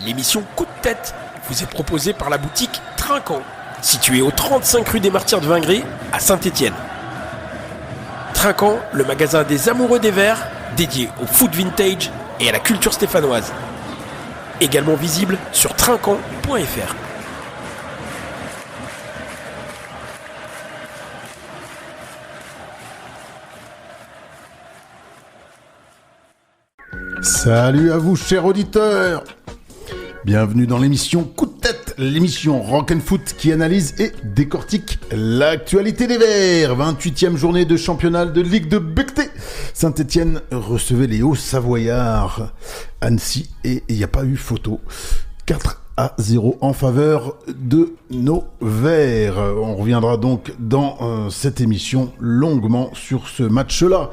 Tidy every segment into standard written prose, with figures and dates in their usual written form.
L'émission Coup de tête vous est proposée par la boutique Trinquant, située au 35 rue des Martyrs de Vingré à Saint-Étienne. Trinquant, le magasin des amoureux des verres, dédié au foot vintage et à la culture stéphanoise. Également visible sur trinquant.fr. Salut à vous, chers auditeurs. Bienvenue dans l'émission Coup de tête, l'émission Rock and Foot qui analyse et décortique l'actualité des Verts. 28e journée de championnat de Ligue de Becté. Saint-Étienne recevait les Hauts-Savoyards. Annecy, et il n'y a pas eu photo. 4-0 en faveur de nos Verts. On reviendra donc dans cette émission longuement sur ce match-là.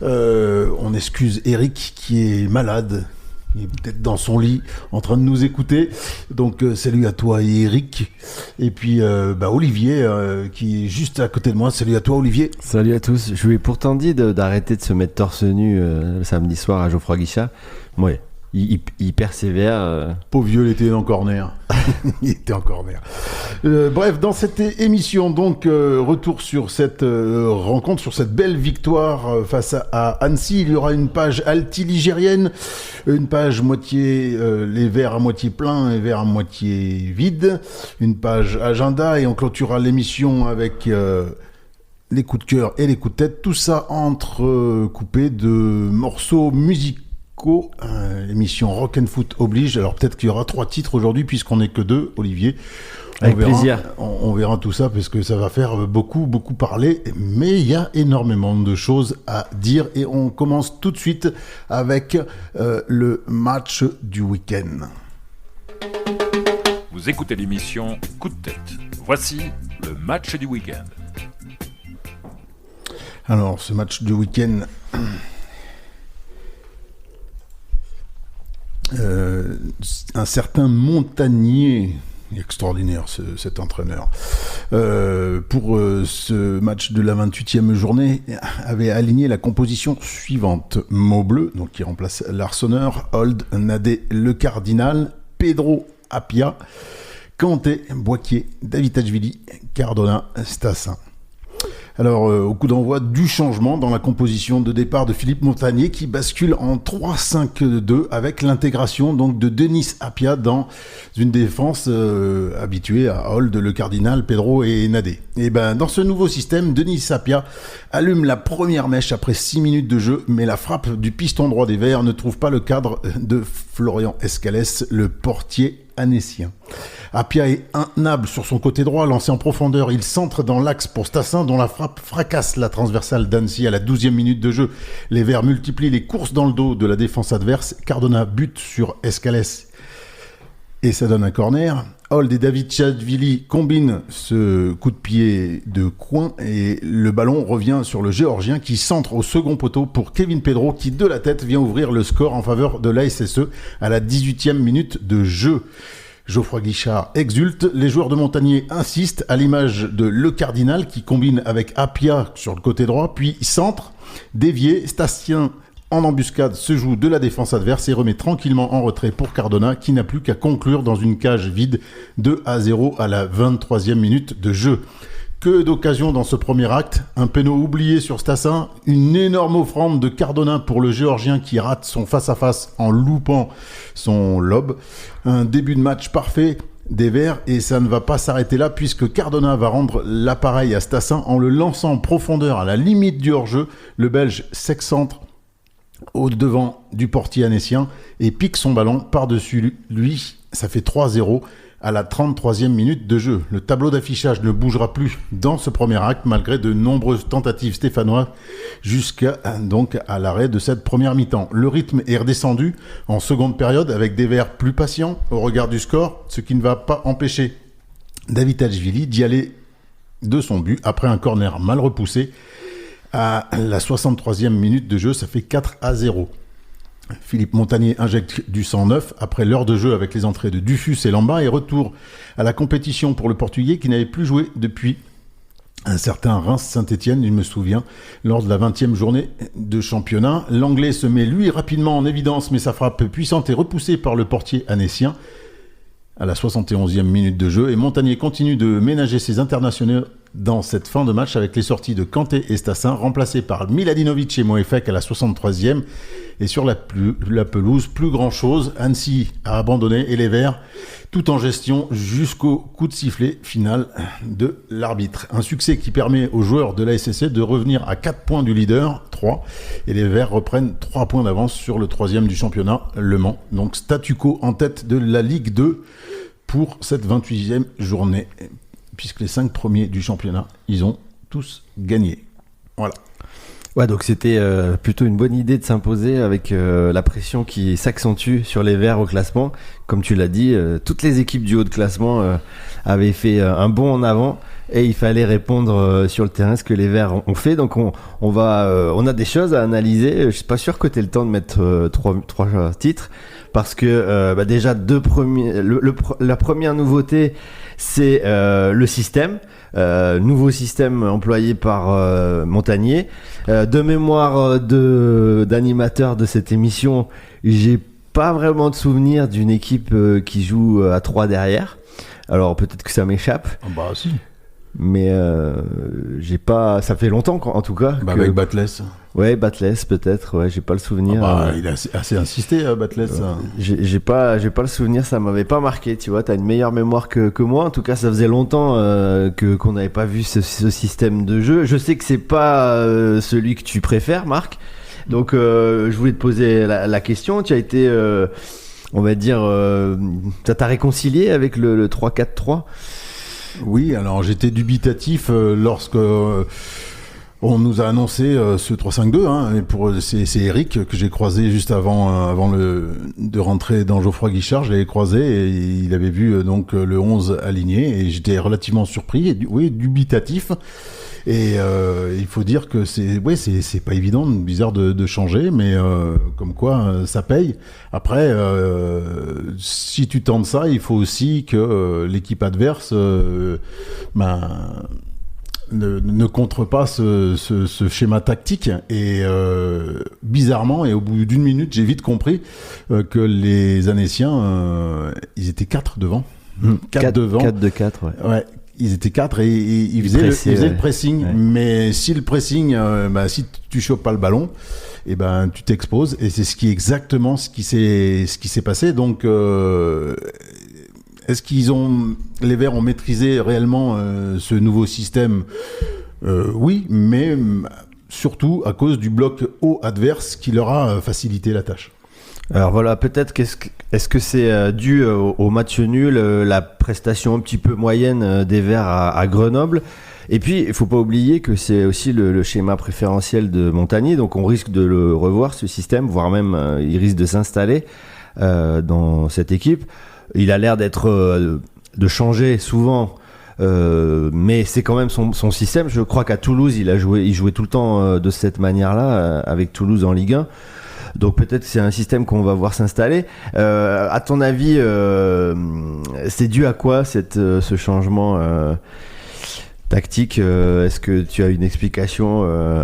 On excuse Eric qui est malade. Il est peut-être dans son lit en train de nous écouter. Donc salut à toi Eric. Et puis Olivier qui est juste à côté de moi. Salut à toi Olivier. Salut à tous. Je lui ai pourtant dit d'arrêter de se mettre torse nu le samedi soir à Geoffroy Guichard. Ouais. Il persévère. Pauvre vieux, il était en corner. Il était en corner. Bref, dans cette émission, donc, retour sur cette rencontre, sur cette belle victoire face à Annecy. Il y aura une page alti-ligérienne, une page moitié, les verres à moitié plein et verres à moitié vide, une page agenda, et on clôturera l'émission avec les coups de cœur et les coups de tête. Tout ça entrecoupé de morceaux musicaux. L'émission Rock and Foot oblige. Alors peut-être qu'il y aura 3 titres aujourd'hui puisqu'on n'est que 2, Olivier. Avec plaisir. On verra tout ça parce que ça va faire beaucoup parler, mais il y a énormément de choses à dire et on commence tout de suite avec le match du week-end. Vous écoutez l'émission Coup de tête. Voici le match du week-end. Alors ce match du week-end... un certain Montagnier, extraordinaire cet entraîneur, pour ce match de la 28e journée, avait aligné la composition suivante. Maubleu, donc qui remplace l'Arseneur, Hold, Nadé, Le Cardinal, Pedro Apia, Kanté, Boaquier, Davitashvili, Cardona, Stassin. Alors, au coup d'envoi du changement dans la composition de départ de Philippe Montagnier qui bascule en 3-5-2 avec l'intégration donc de Denis Apia dans une défense habituée à Hold, Le Cardinal, Pedro et Nadé. Et dans ce nouveau système, Denis Apia allume la première mèche après 6 minutes de jeu, mais la frappe du piston droit des Verts ne trouve pas le cadre de Florian Escalès, le portier annécien. Apia est intenable sur son côté droit, lancé en profondeur. Il centre dans l'axe pour Stassin, dont la frappe fracasse la transversale d'Annecy à la 12e minute de jeu. Les Verts multiplient les courses dans le dos de la défense adverse. Cardona bute sur Escalès et ça donne un corner. Hold et Davitashvili combinent ce coup de pied de coin et le ballon revient sur le Géorgien qui centre au second poteau pour Kevin Pedro qui de la tête vient ouvrir le score en faveur de l'ASSE à la 18e minute de jeu. Geoffroy Guichard exulte, les joueurs de Montagnier insistent à l'image de Le Cardinal qui combine avec Apia sur le côté droit, puis centre, dévié, Stasien en embuscade se joue de la défense adverse et remet tranquillement en retrait pour Cardona qui n'a plus qu'à conclure dans une cage vide 2-0 à la 23e minute de jeu. Que d'occasions dans ce premier acte, un péno oublié sur Stassin, une énorme offrande de Cardona pour le Géorgien qui rate son face-à-face en loupant son lob, un début de match parfait des Verts et ça ne va pas s'arrêter là puisque Cardona va rendre l'appareil à Stassin en le lançant en profondeur à la limite du hors-jeu, le Belge s'excentre au devant du portier annécien et pique son ballon par-dessus lui, ça fait 3-0. À la 33e minute de jeu. Le tableau d'affichage ne bougera plus dans ce premier acte malgré de nombreuses tentatives stéphanoises jusqu'à donc à l'arrêt de cette première mi-temps. Le rythme est redescendu en seconde période avec des Verts plus patients au regard du score, ce qui ne va pas empêcher Davitashvili d'y aller de son but après un corner mal repoussé à la 63e minute de jeu. Ça fait 4-0. Philippe Montagnier injecte du sang neuf après l'heure de jeu avec les entrées de Dufus et Lamba et retour à la compétition pour le Portugais qui n'avait plus joué depuis un certain Reims-Saint-Étienne, il me souvient, lors de la 20e journée de championnat. L'Anglais se met lui rapidement en évidence, mais sa frappe puissante est repoussée par le portier annécien à la 71e minute de jeu. Et Montagnier continue de ménager ses internationaux dans cette fin de match avec les sorties de Kanté et Stassin, remplacés par Miladinovic et Moefek à la 63e. Et sur la pelouse, plus grand-chose. Annecy a abandonné et les Verts, tout en gestion jusqu'au coup de sifflet final de l'arbitre. Un succès qui permet aux joueurs de la SSC de revenir à 4 points du leader, 3. Et les Verts reprennent 3 points d'avance sur le 3e du championnat, Le Mans. Donc statu quo en tête de la Ligue 2 pour cette 28e journée. Puisque les 5 premiers du championnat, ils ont tous gagné. Voilà. Ouais, donc c'était plutôt une bonne idée de s'imposer avec la pression qui s'accentue sur les Verts au classement. Comme tu l'as dit, toutes les équipes du haut de classement avaient fait un bond en avant et il fallait répondre sur le terrain ce que les Verts ont fait. Donc on a des choses à analyser. Je suis pas sûr que tu aies le temps de mettre trois titres parce que déjà la première nouveauté, c'est le système. Nouveau système employé par Montagnier. De mémoire d'animateur de cette émission, j'ai pas vraiment de souvenir d'une équipe qui joue à 3 derrière. Alors peut-être que ça m'échappe. Bah si. Mais j'ai pas. Ça fait longtemps en tout cas. Bah, avec Batless. Ouais, Batless peut-être. Ouais, j'ai pas le souvenir. Il a assez insisté, Batless. J'ai pas le souvenir. Ça m'avait pas marqué. Tu vois, t'as une meilleure mémoire que moi. En tout cas, ça faisait longtemps qu'on n'avait pas vu ce système de jeu. Je sais que c'est pas celui que tu préfères, Marc. Donc, je voulais te poser la question. Tu as été, on va dire, ça t'a réconcilié avec le 3-4-3? Oui, alors j'étais dubitatif lorsque on nous a annoncé ce 3-5-2. Hein, c'est Eric que j'ai croisé juste avant de rentrer dans Geoffroy Guichard. Je l'avais croisé et il avait vu donc le 11 aligné et j'étais relativement surpris et dubitatif. Et il faut dire que c'est pas évident, bizarre de changer, mais comme quoi ça paye. Après, si tu tentes ça, il faut aussi que l'équipe adverse ne contre pas ce schéma tactique. Et bizarrement, et au bout d'une minute, j'ai vite compris que les Annéciens, ils étaient 4 devant. 4 devant. 4 de 4, ouais. Ouais. Ils étaient 4 et ils faisaient le pressing. Ouais. Mais si le pressing, si tu chopes pas le ballon, et ben tu t'exposes. Et c'est exactement ce qui s'est passé. Donc, est-ce les Verts ont maîtrisé réellement ce nouveau système? Oui, mais surtout à cause du bloc haut adverse qui leur a facilité la tâche. Alors voilà, peut-être est-ce que c'est dû au match nul, la prestation un petit peu moyenne des Verts à Grenoble, et puis il faut pas oublier que c'est aussi le schéma préférentiel de Montagnier, donc on risque de le revoir ce système, voire même il risque de s'installer dans cette équipe. Il a l'air de changer souvent. Mais c'est quand même son système. Je crois qu'à Toulouse, il jouait tout le temps de cette manière-là avec Toulouse en Ligue 1. Donc peut-être que c'est un système qu'on va voir s'installer. À ton avis, c'est dû à quoi ce changement tactique? Est-ce que tu as une explication?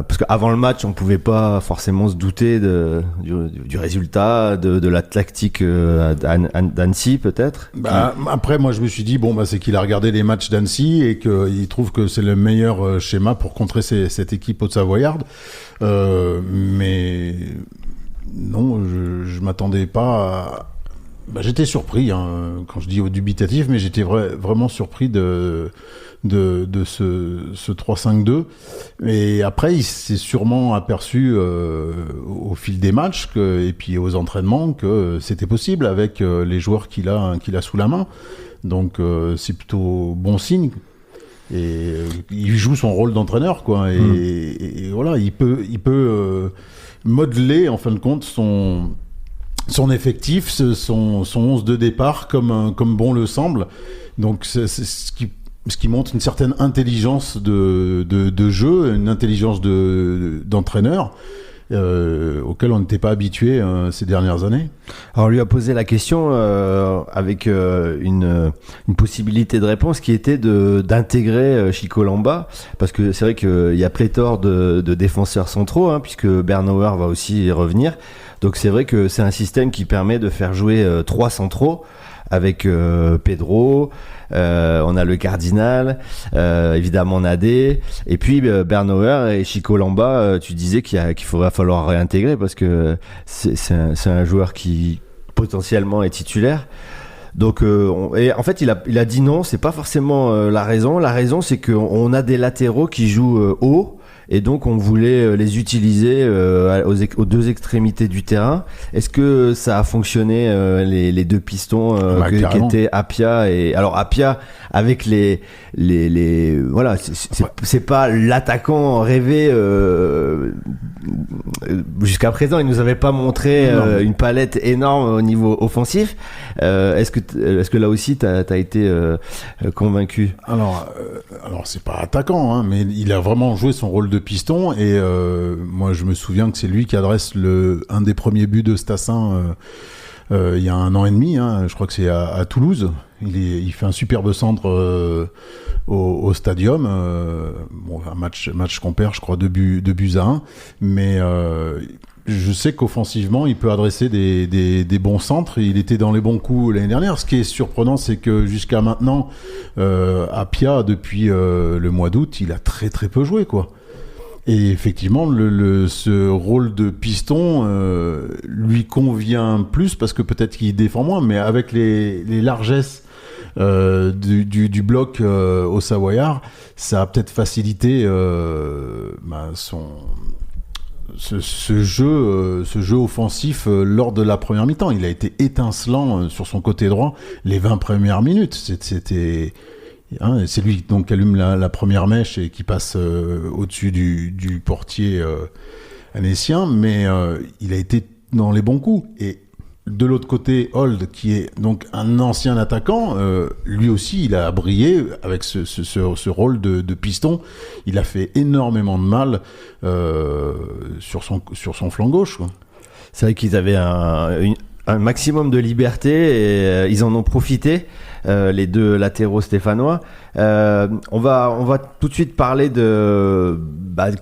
Parce qu'avant le match, on pouvait pas forcément se douter du résultat, de la tactique d'Annecy peut-être. Après, moi, je me suis dit c'est qu'il a regardé les matchs d'Annecy et qu'il trouve que c'est le meilleur schéma pour contrer cette équipe haute-savoyarde. Mais non, je m'attendais pas à... j'étais surpris, quand je dis dubitatif, mais j'étais vraiment surpris de ce 3-5-2. Et après, il s'est sûrement aperçu au fil des matchs et puis aux entraînements que c'était possible avec les joueurs qu'il a sous la main. Donc c'est plutôt bon signe. Et il joue son rôle d'entraîneur, quoi. Et voilà, il peut modeler en fin de compte son effectif, son 11 de départ comme bon le semble. Donc c'est ce qui montre une certaine intelligence de jeu, une intelligence d'entraîneur. auquel on n'était pas habitué ces dernières années. Alors on lui a posé la question avec une possibilité de réponse qui était d'intégrer Chico Lamba, parce que c'est vrai qu'il y a pléthore de défenseurs centraux, hein, puisque Bernauer va aussi revenir. Donc c'est vrai que c'est un système qui permet de faire jouer 3 centraux avec Pedro, on a le Cardinal, évidemment Nadé, et puis Bernauer et Chico Lamba, tu disais qu'il va falloir réintégrer parce que c'est un joueur qui potentiellement est titulaire. Donc et en fait il a dit non, c'est pas forcément la raison. La raison c'est qu'on a des latéraux qui jouent haut. Et donc on voulait les utiliser aux 2 extrémités du terrain. Est-ce que ça a fonctionné les 2 pistons qui étaient Apia et alors Apia avec les voilà, c'est pas l'attaquant rêvé jusqu'à présent, il nous avait pas montré une palette énorme au niveau offensif. Est-ce que là aussi t'as été convaincu? Alors c'est pas attaquant, hein, mais il a vraiment joué son rôle de piston et moi je me souviens que c'est lui qui adresse un des premiers buts de Stassin il y a 1 an et demi, hein, je crois que c'est à Toulouse. Il fait un superbe centre au stadium, un match qu'on perd, je crois 2 buts à 1, mais je sais qu'offensivement il peut adresser des bons centres. Il était dans les bons coups l'année dernière. Ce qui est surprenant, c'est que jusqu'à maintenant Apia, depuis le mois d'août, il a très très peu joué, quoi. Et effectivement, ce rôle de piston lui convient plus parce que peut-être qu'il défend moins, mais avec les largesses du bloc au Savoyard, ça a peut-être facilité ce jeu offensif lors de la première mi-temps. Il a été étincelant sur son côté droit les 20 premières minutes. C'était c'est lui donc qui allume la première mèche et qui passe au-dessus du portier annécien, mais il a été dans les bons coups. Et de l'autre côté, Hold, qui est donc un ancien attaquant, lui aussi il a brillé avec ce rôle de piston. Il a fait énormément de mal sur son flanc gauche, quoi. C'est vrai qu'ils avaient un maximum de liberté et ils en ont profité, les 2 latéraux stéphanois. On va tout de suite parler de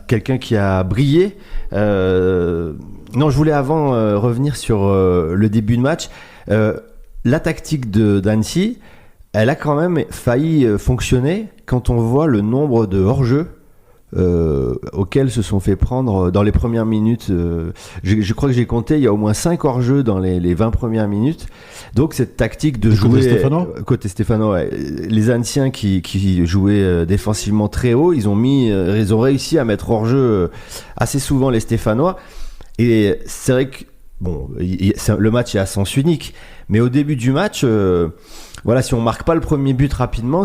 quelqu'un qui a brillé. Non, je voulais avant revenir sur le début de match. La tactique d'Annecy, elle a quand même failli fonctionner quand on voit le nombre de hors-jeu auxquels se sont fait prendre dans les premières minutes. Je crois que j'ai compté, il y a au moins 5 hors-jeux dans les 20 premières minutes. Donc cette tactique de jouer côté Stéphano, ouais, les anciens qui jouaient défensivement très haut, ils ont réussi à mettre hors-jeu assez souvent les Stéphanois. Et c'est vrai que le match est à sens unique, mais au début du match, voilà, si on marque pas le premier but rapidement,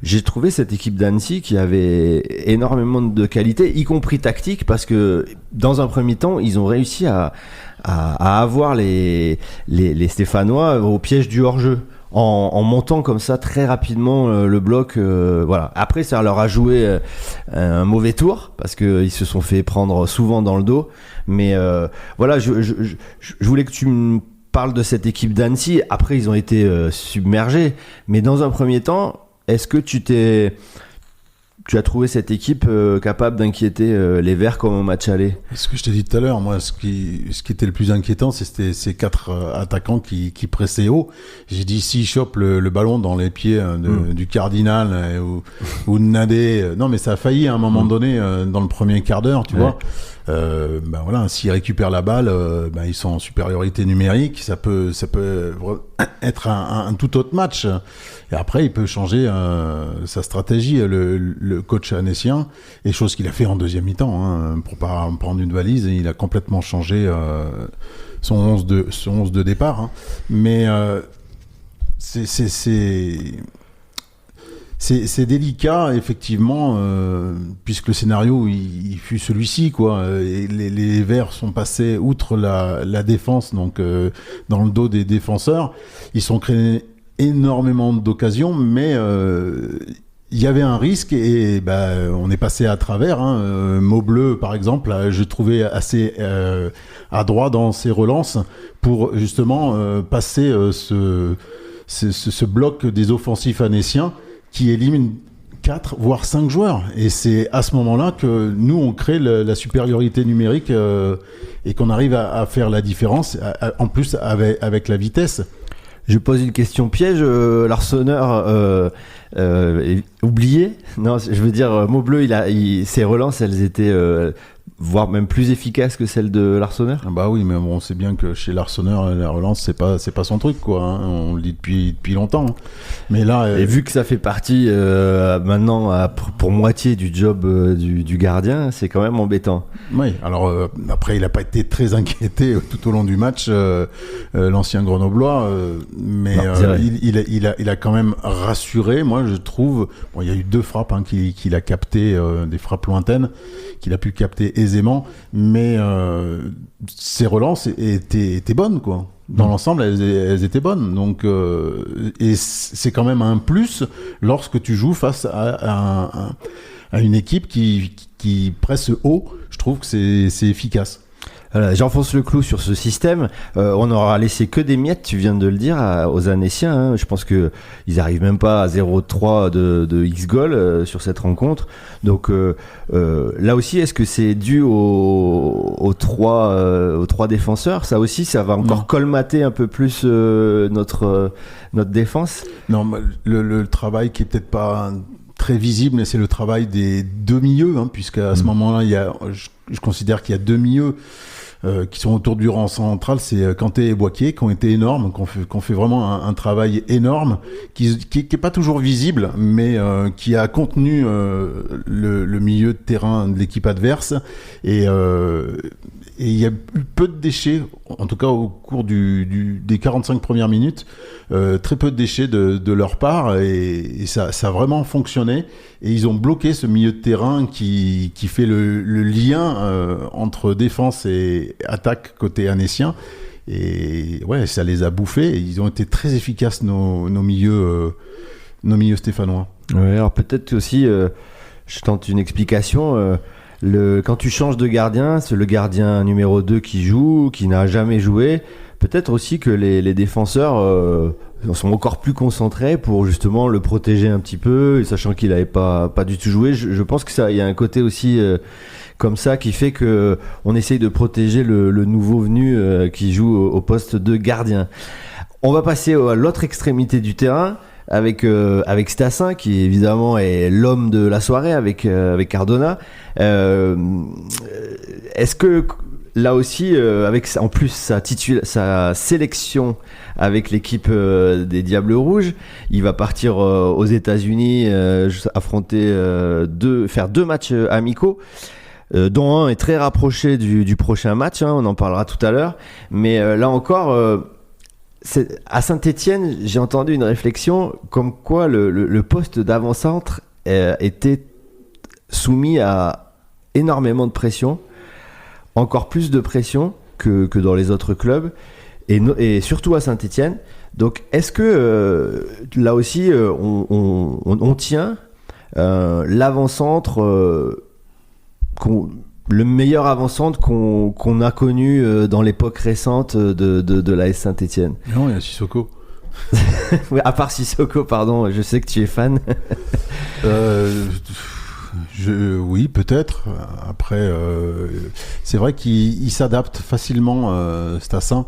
j'ai trouvé cette équipe d'Annecy qui avait énormément de qualité, y compris tactique, parce que dans un premier temps, ils ont réussi à avoir les Stéphanois au piège du hors-jeu. En montant comme ça très rapidement le bloc, voilà. Après, ça leur a joué un mauvais tour parce que ils se sont fait prendre souvent dans le dos. Mais voilà, je voulais que tu me parles de cette équipe d'Annecy. Après, ils ont été submergés. Mais dans un premier temps, est-ce que tu as trouvé cette équipe capable d'inquiéter les Verts comme au match aller? Ce que je t'ai dit tout à l'heure, moi, ce qui était le plus inquiétant, c'était ces 4 attaquants qui pressaient haut. J'ai dit, s'ils chopent le ballon dans les pieds du Cardinal ou de Nadé, non, mais ça a failli à un moment donné dans le premier quart d'heure, tu vois. Voilà, s'ils récupèrent la balle, ils sont en supériorité numérique. Ça peut être un tout autre match. Et après, il peut changer sa stratégie, le coach annécien, et chose qu'il a fait en deuxième mi-temps, hein, pour pas prendre une valise. Il a complètement changé son 11 de départ. Hein. Mais c'est délicat, effectivement, puisque le scénario il fut celui-ci, quoi. Et les Verts sont passés outre la défense, donc dans le dos des défenseurs. Ils sont créés énormément d'occasions, mais il y avait un risque et on est passé à travers. Maubleu, par exemple, je trouvais assez adroit dans ses relances pour justement passer ce bloc des offensifs annéciens qui élimine 4 voire 5 joueurs. Et c'est à ce moment-là que nous, on crée la supériorité numérique et qu'on arrive à faire la différence, en plus avec la vitesse. Je pose une question piège, l'Arseneur oublié. Non, je veux dire, Maubleu, ses relances, elles étaient voire même plus efficaces que celles de l'Arseneur. Bah oui, mais bon, on sait bien que chez l'Arseneur, la relance, c'est pas son truc, quoi. On le dit depuis longtemps. Mais là, et vu que ça fait partie maintenant pour moitié du job du gardien, c'est quand même embêtant. Oui. Alors après, il n'a pas été très inquiété tout au long du match, l'ancien Grenoblois, mais il a quand même rassuré. Moi, je trouve. Bon, il y a eu 2 frappes qu'il a captées, des frappes lointaines qu'il a pu capter aisément, mais ses relances étaient bonnes, quoi. Dans l'ensemble, elles étaient bonnes. Donc, et c'est quand même un plus lorsque tu joues face à une équipe qui presse haut. Je trouve que c'est efficace. J'enfonce le clou sur ce système. On n'aura laissé que des miettes, tu viens de le dire, aux Annéciens. Je pense qu'ils n'arrivent même pas à 0,3 de X-goal sur cette rencontre. Donc là aussi, est-ce que c'est dû aux trois défenseurs ? Ça aussi, ça va encore colmater un peu plus notre défense ? Non, le travail qui est peut-être pas très visible, mais c'est le travail des 2 milieux, puisqu'à ce moment-là, je considère qu'il y a 2 milieux qui sont autour du rang central, c'est Kanté et Boaké, qui ont été énormes, qui ont fait vraiment un travail énorme, qui est pas toujours visible, mais qui a contenu le milieu de terrain de l'équipe adverse, et il y a eu peu de déchets, en tout cas au cours des 45 premières minutes, très peu de déchets de leur part, et ça a vraiment fonctionné. Et ils ont bloqué ce milieu de terrain qui fait le lien entre défense et attaque côté annécien. Et ouais, ça les a bouffés. Et ils ont été très efficaces, nos milieux stéphanois. Ouais, alors peut-être aussi, je tente une explication. Quand tu changes de gardien, c'est le gardien numéro 2 qui joue, qui n'a jamais joué. Peut-être aussi que les défenseurs sont encore plus concentrés pour justement le protéger un petit peu, sachant qu'il n'avait pas du tout joué. Je pense que il y a un côté aussi comme ça qui fait que on essaye de protéger le nouveau venu qui joue au poste de gardien. On va passer à l'autre extrémité du terrain avec Stassin, qui évidemment est l'homme de la soirée avec Cardona. Est-ce que là aussi, avec en plus sa sélection avec l'équipe des Diables Rouges, il va partir aux États-Unis affronter faire 2 matchs amicaux, dont un est très rapproché du prochain match. On en parlera tout à l'heure. Mais là encore, à Saint-Étienne, j'ai entendu une réflexion comme quoi le poste d'avant-centre était soumis à énormément de pression. Encore plus de pression que dans les autres clubs, et surtout à Saint-Étienne. Donc, est-ce que là aussi, on tient l'avant-centre, le meilleur avant-centre qu'on a connu dans l'époque récente de l'AS Saint-Étienne ? Non, il y a Sissoko. À part Sissoko, pardon, je sais que tu es fan. Oui, peut-être. Après, c'est vrai qu'il s'adapte facilement, Stassin.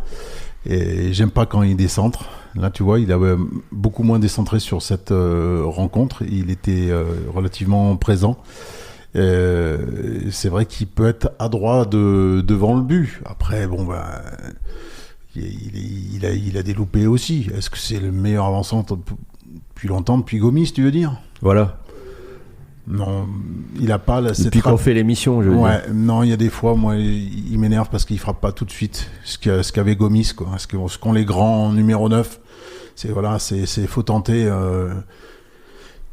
Et j'aime pas quand il décentre. Là, tu vois, il avait beaucoup moins décentré sur cette rencontre. Il était relativement présent. C'est vrai qu'il peut être adroit devant le but. Après, bon, il a des loupés aussi. Est-ce que c'est le meilleur avant-centre depuis longtemps, depuis Gomis, tu veux dire ? Voilà. Non, il a pas depuis qu'on fait l'émission, je veux dire. Non, il y a des fois, moi, il m'énerve parce qu'il frappe pas tout de suite. Ce qu'avait Gomis, quoi. Ce qu'ont les grands numéro 9. C'est faut tenter.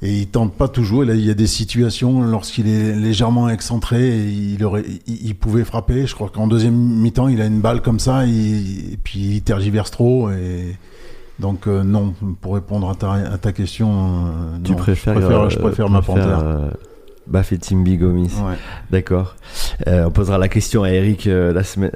Et il tente pas toujours. Et là, il y a des situations lorsqu'il est légèrement excentré, il pouvait frapper. Je crois qu'en deuxième mi-temps, il a une balle comme ça, et puis il tergiverse trop. Et Donc non, pour répondre à ta question, Tu non, préfères, je préfère ma panthère. Bafetimbi Gomis. Ouais. D'accord. On posera la question à Eric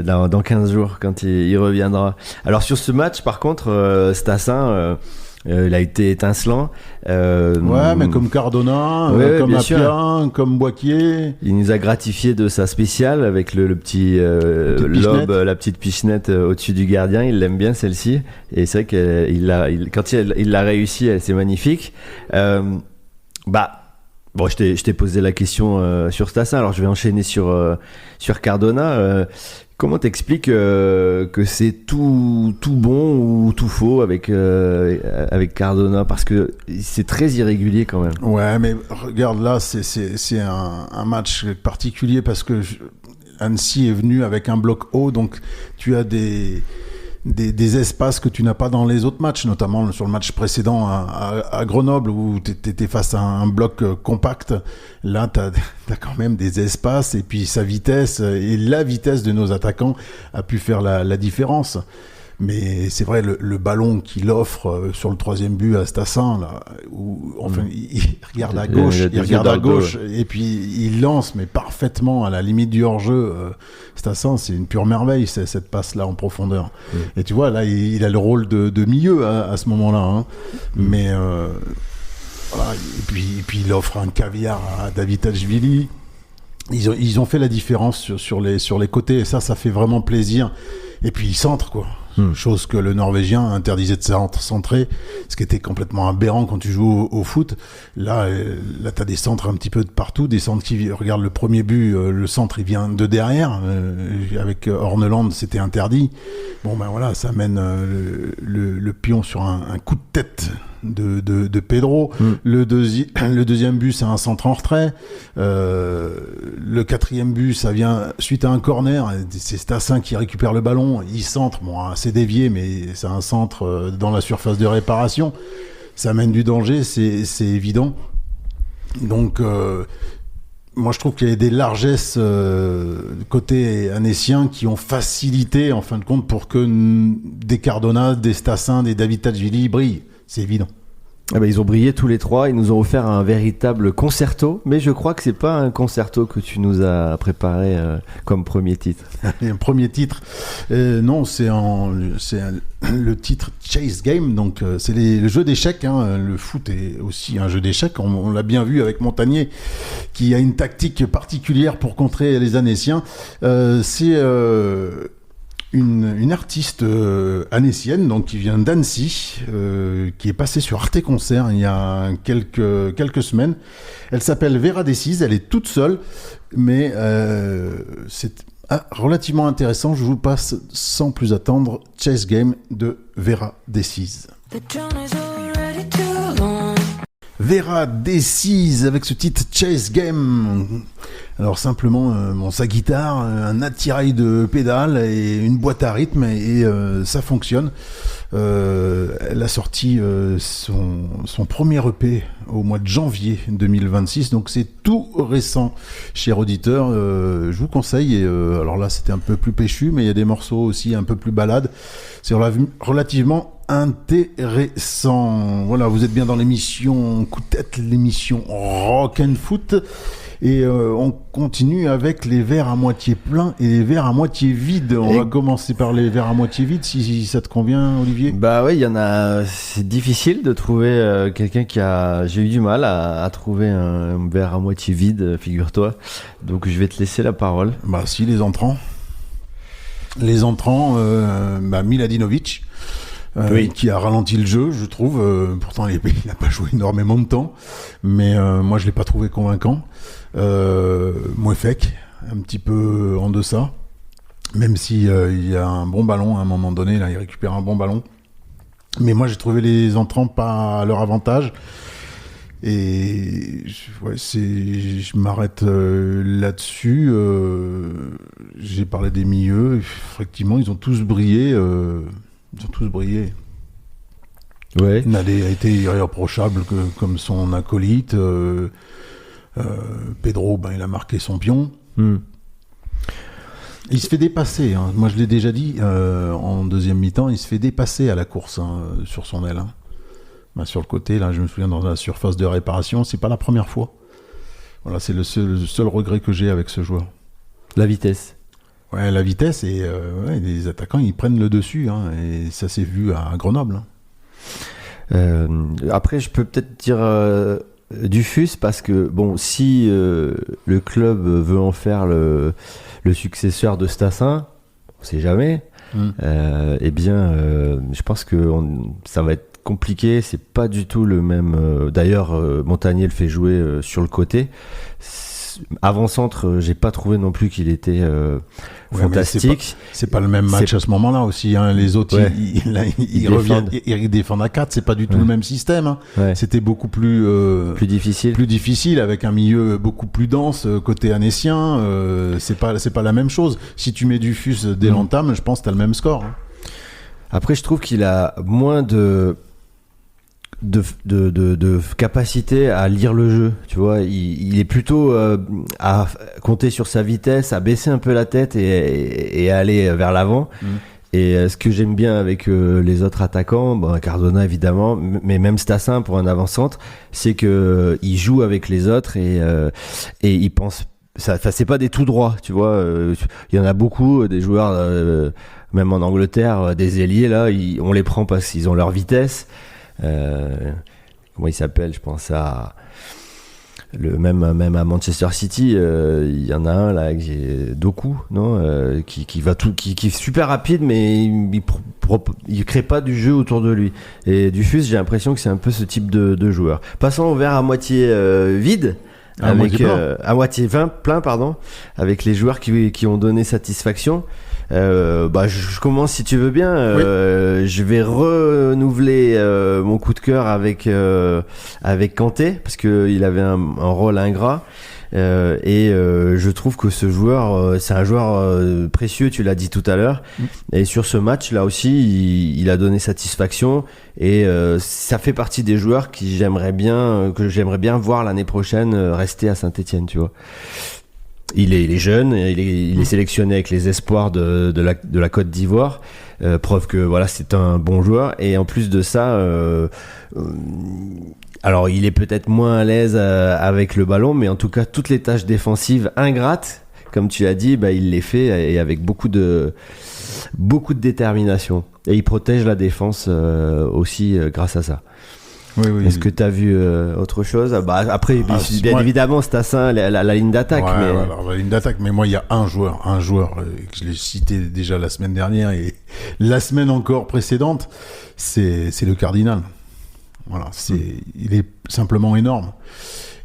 dans 15 jours quand il reviendra. Alors sur ce match, par contre, Stassin, il a été étincelant. Ouais, mais comme Cardona, ouais, comme bien Appia, comme Boaquier. Il nous a gratifié de sa spéciale avec le petit lobe, la petite pichenette au-dessus du gardien. Il l'aime bien celle-ci. Et c'est vrai quand il l'a réussi, c'est magnifique. Bon, je t'ai posé la question sur Stassin, alors je vais enchaîner sur Cardona. Comment t'expliques que c'est tout bon ou tout faux avec Cardona, parce que c'est très irrégulier quand même. Ouais, mais regarde là, c'est un match particulier parce que Annecy est venu avec un bloc haut, donc tu as des espaces que tu n'as pas dans les autres matchs, notamment sur le match précédent à Grenoble où tu étais face à un bloc compact. Là, tu as quand même des espaces et puis sa vitesse et la vitesse de nos attaquants a pu faire la différence. Mais c'est vrai, le ballon qu'il offre sur le troisième but à Stassin, là, où enfin, il regarde à gauche, et puis il lance, mais parfaitement à la limite du hors-jeu. Stassin, c'est une pure merveille, cette passe-là en profondeur. Et tu vois, là, il a le rôle de milieu à ce moment-là. Hein. Mais voilà, et puis il offre un caviar à David Tachvili. Ils ont fait la différence sur les côtés, et ça fait vraiment plaisir. Et puis il centre, quoi. Chose que le Norvégien interdisait de centrer, ce qui était complètement aberrant quand tu joues au foot. Là, t'as des centres un petit peu de partout, des centres qui, regarde le premier but, le centre il vient de derrière, avec Orneland c'était interdit. Bon ben voilà, ça mène le pion sur un coup de tête de Pedro. Le deuxième but c'est un centre en retrait. Le quatrième but ça vient suite à un corner, c'est Stassin qui récupère le ballon, il centre, bon c'est dévié mais c'est un centre dans la surface de réparation, ça amène du danger, c'est évident. Donc moi je trouve qu'il y a des largesses côté annécien qui ont facilité en fin de compte pour que des Cardona, des Stassin, des David Tachvili brillent, c'est évident. Ah bah, ils ont brillé tous les trois, ils nous ont offert un véritable concerto, mais je crois que c'est pas un concerto que tu nous as préparé comme premier titre. Un premier titre, non, c'est le titre Chase Game, donc c'est le jeu d'échecs, hein. Le foot est aussi un jeu d'échecs, on l'a bien vu avec Montagnier, qui a une tactique particulière pour contrer les Annéciens. C'est une artiste annécienne, donc qui vient d'Annecy, qui est passée sur Arte Concert il y a quelques semaines. Elle s'appelle Vera Decize, elle est toute seule, mais c'est relativement intéressant. Je vous passe sans plus attendre Chess Game de Vera Decize. Vera Decize avec ce titre Chase Game. Alors simplement sa guitare, un attirail de pédales et une boîte à rythme et ça fonctionne. Elle a sorti son premier EP au mois de janvier 2026, donc c'est tout récent, cher auditeur. Je vous conseille, alors là c'était un peu plus péchu, mais il y a des morceaux aussi un peu plus balades. C'est relativement intéressant. Voilà, vous êtes bien dans l'émission Coup de tête, l'émission Rock and Foot. Et on continue avec les verres à moitié pleins et les verres à moitié vides. On va commencer par les verres à moitié vides, si ça te convient, Olivier. Bah oui, il y en a. C'est difficile de trouver quelqu'un qui a. J'ai eu du mal à trouver un verre à moitié vide, figure-toi. Donc je vais te laisser la parole. Bah si, les entrants. Miladinovic. Oui. Qui a ralenti le jeu, je trouve. Pourtant, il n'a pas joué énormément de temps, mais moi, je l'ai pas trouvé convaincant. Mouefek, un petit peu en deçà, même si il y a un bon ballon à un moment donné, là, il récupère un bon ballon. Mais moi, j'ai trouvé les entrants pas à leur avantage. Et je m'arrête là-dessus. J'ai parlé des milieux. Effectivement, ils ont tous brillé. Ouais. Nadé a été irréprochable comme son acolyte. Pedro, il a marqué son pion. Il se fait dépasser, hein. Moi je l'ai déjà dit, en deuxième mi-temps, il se fait dépasser à la course, hein, sur son aile. Hein. Bah, sur le côté, là, je me souviens, dans la surface de réparation, c'est pas la première fois. Voilà, c'est le seul regret que j'ai avec ce joueur. La vitesse. Ouais, la vitesse, et les attaquants, ils prennent le dessus, hein, et ça s'est vu à Grenoble. Hein. Après, je peux peut-être dire Dufus, parce que, bon, si le club veut en faire le successeur de Stassin, on sait jamais, eh bien, je pense que ça va être compliqué, c'est pas du tout le même. D'ailleurs, Montagnier le fait jouer sur le côté. Avant-centre, j'ai pas trouvé non plus qu'il était fantastique. C'est pas le même match à ce moment-là aussi. Hein. Les autres, ils défendent à 4. C'est pas du tout le même système. Hein. Ouais. C'était beaucoup plus difficile, avec un milieu beaucoup plus dense côté annécien. C'est pas la même chose. Si tu mets Dufus dès l'entame, je pense que t'as le même score. Hein. Après, je trouve qu'il a moins de capacité à lire le jeu, tu vois, il est plutôt à compter sur sa vitesse, à baisser un peu la tête et à aller vers l'avant. Et ce que j'aime bien avec les autres attaquants, bon, Cardona évidemment, mais même Stassin pour un avant-centre, c'est que il joue avec les autres et il pense, ça c'est pas des tout droits, tu vois. Il y en a beaucoup des joueurs, même en Angleterre, des ailiers là, on les prend parce qu'ils ont leur vitesse. Comment il s'appelle, je pense à même à Manchester City, il y en a un là, Doku, non, qui est super rapide, mais il crée pas du jeu autour de lui. Et Dufus, j'ai l'impression que c'est un peu ce type de joueur. Passons au verre à moitié vide. À moitié plein, pardon, avec les joueurs qui ont donné satisfaction. Je commence si tu veux bien. Oui. Je vais renouveler mon coup de cœur avec Kanté, parce que il avait un rôle ingrat. Je trouve que ce joueur, c'est un joueur précieux, tu l'as dit tout à l'heure. Et sur ce match là aussi, il a donné satisfaction, et ça fait partie des joueurs que j'aimerais bien voir l'année prochaine rester à Saint-Étienne, tu vois. Il est jeune, il est sélectionné avec les espoirs de la Côte d'Ivoire, preuve que voilà, c'est un bon joueur. Et en plus de ça, alors il est peut-être moins à l'aise avec le ballon, mais en tout cas toutes les tâches défensives ingrates, comme tu as dit, il les fait, et avec beaucoup de détermination. Et il protège la défense aussi grâce à ça. Oui. Est-ce que tu as vu autre chose? Après, bien évidemment, Stassin, la ligne d'attaque. Ouais, mais... Alors, la ligne d'attaque, mais moi, il y a un joueur que je l'ai cité déjà la semaine dernière et la semaine encore précédente, c'est le Cardinal. Voilà, il est simplement énorme.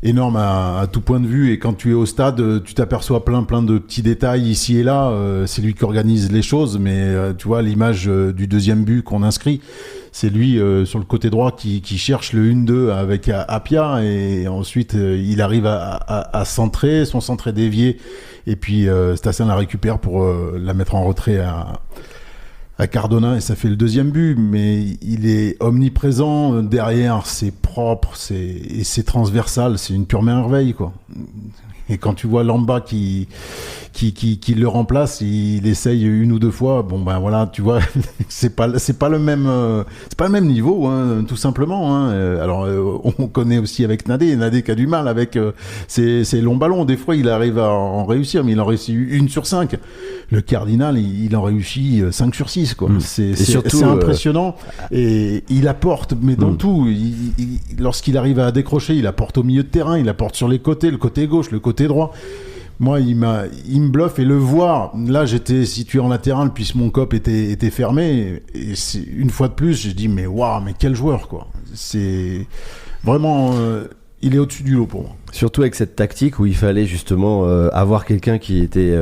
Énorme à tout point de vue, et quand tu es au stade, tu t'aperçois plein de petits détails ici et là. C'est lui qui organise les choses, mais tu vois l'image du deuxième but qu'on inscrit, c'est lui sur le côté droit qui cherche le 1-2 avec Apia, et ensuite il arrive à centrer, son centre est dévié, et puis Stassin la récupère pour la mettre en retrait à Cardona, et ça fait le deuxième but. Mais il est omniprésent derrière, c'est propre, et c'est transversal, c'est une pure merveille, quoi. Et quand tu vois Lamba qui le remplace, il essaye une ou deux fois. Bon voilà, tu vois, c'est pas le même niveau, hein, tout simplement. Hein. Alors on connaît aussi avec Nadé qui a du mal avec ses longs ballons. Des fois il arrive à en réussir, mais il en réussit 1 sur 5. Le Cardinal, il en réussit 5 sur 6, quoi. C'est impressionnant, et il apporte, mais dans tout. Lorsqu'il arrive à décrocher, il apporte au milieu de terrain, il apporte sur les côtés, le côté gauche, le côté droit. Moi, il me bluffe, et le voir. Là, j'étais situé en latéral puisque mon cop était fermé, et c'est, une fois de plus, j'ai dit mais waouh, mais quel joueur, quoi. C'est vraiment, il est au-dessus du lot pour moi. Surtout avec cette tactique où il fallait justement avoir quelqu'un qui était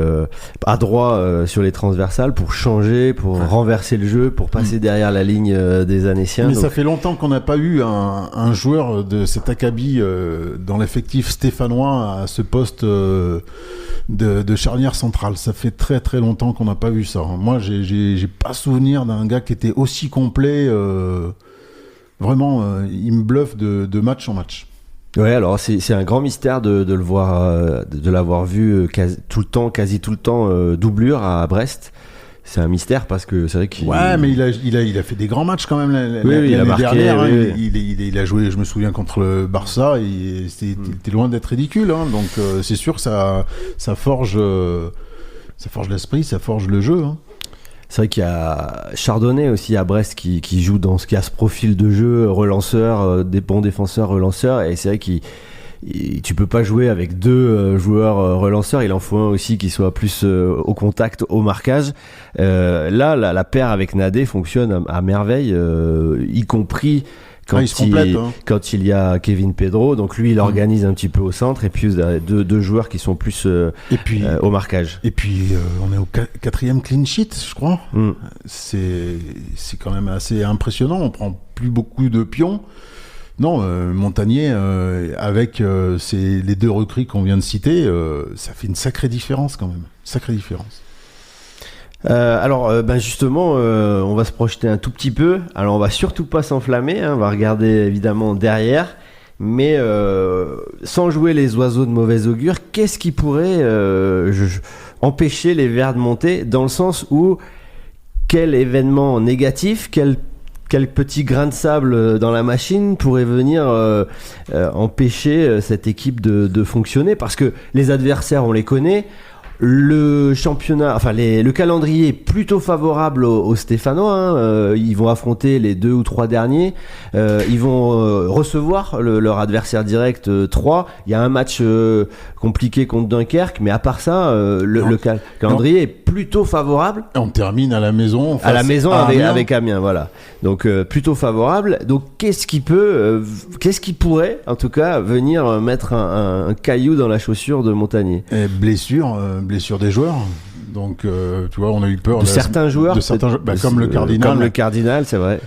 adroit sur les transversales pour changer, pour renverser le jeu, pour passer derrière la ligne des Annéciens. Mais ça fait longtemps qu'on n'a pas eu un joueur de cet acabit dans l'effectif stéphanois à ce poste de charnière centrale. Ça fait très très longtemps qu'on n'a pas vu ça. Moi, j'ai pas souvenir d'un gars qui était aussi complet. Vraiment, il me bluffe de match en match. Ouais, alors c'est un grand mystère de le voir, de l'avoir vu quasi tout le temps doublure à Brest. C'est un mystère parce que c'est vrai qu'il... Ouais, mais il a fait des grands matchs quand même il a marqué, dernière. oui. Il a joué, je me souviens, contre le Barça. Il était loin d'être ridicule. Hein, donc c'est sûr que ça forge l'esprit, ça forge le jeu. Hein. C'est vrai qu'il y a Chardonnay aussi à Brest qui joue dans ce qui a ce profil de jeu relanceur, des bons défenseurs relanceurs, et c'est vrai tu peux pas jouer avec deux joueurs relanceurs, il en faut un aussi qui soit plus au contact, au marquage. Là, la paire avec Nadé fonctionne à merveille, y compris quand il y a Kevin Pedro, donc lui il organise un petit peu au centre, et puis deux joueurs qui sont plus au marquage. Et puis on est au 4e clean sheet, je crois. C'est quand même assez impressionnant, on prend plus beaucoup de pions. Non, Montagnier, avec les deux recrues qu'on vient de citer, ça fait une sacrée différence quand même. Sacrée différence. Alors justement, on va se projeter un tout petit peu. Alors on va surtout pas s'enflammer, hein, on va regarder évidemment derrière, mais sans jouer les oiseaux de mauvais augure, qu'est-ce qui pourrait empêcher les Verts de monter, dans le sens où quel événement négatif, quel petit grain de sable dans la machine pourrait venir empêcher cette équipe de fonctionner, parce que les adversaires on les connaît. Le championnat, le calendrier est plutôt favorable aux Stéphanois. Hein. Ils vont affronter les 2 ou 3 derniers. Ils vont recevoir leur adversaire direct 3. Il y a un match compliqué contre Dunkerque, mais à part ça, le calendrier est plutôt favorable. On termine à la maison. Avec Amiens, voilà. Donc plutôt favorable. Donc qu'est-ce qui pourrait, en tout cas, venir mettre un caillou dans la chaussure de Montagnier? Blessure des joueurs. Donc, tu vois, on a eu peur de certains joueurs, comme le Cardinal. Comme le Cardinal, c'est vrai.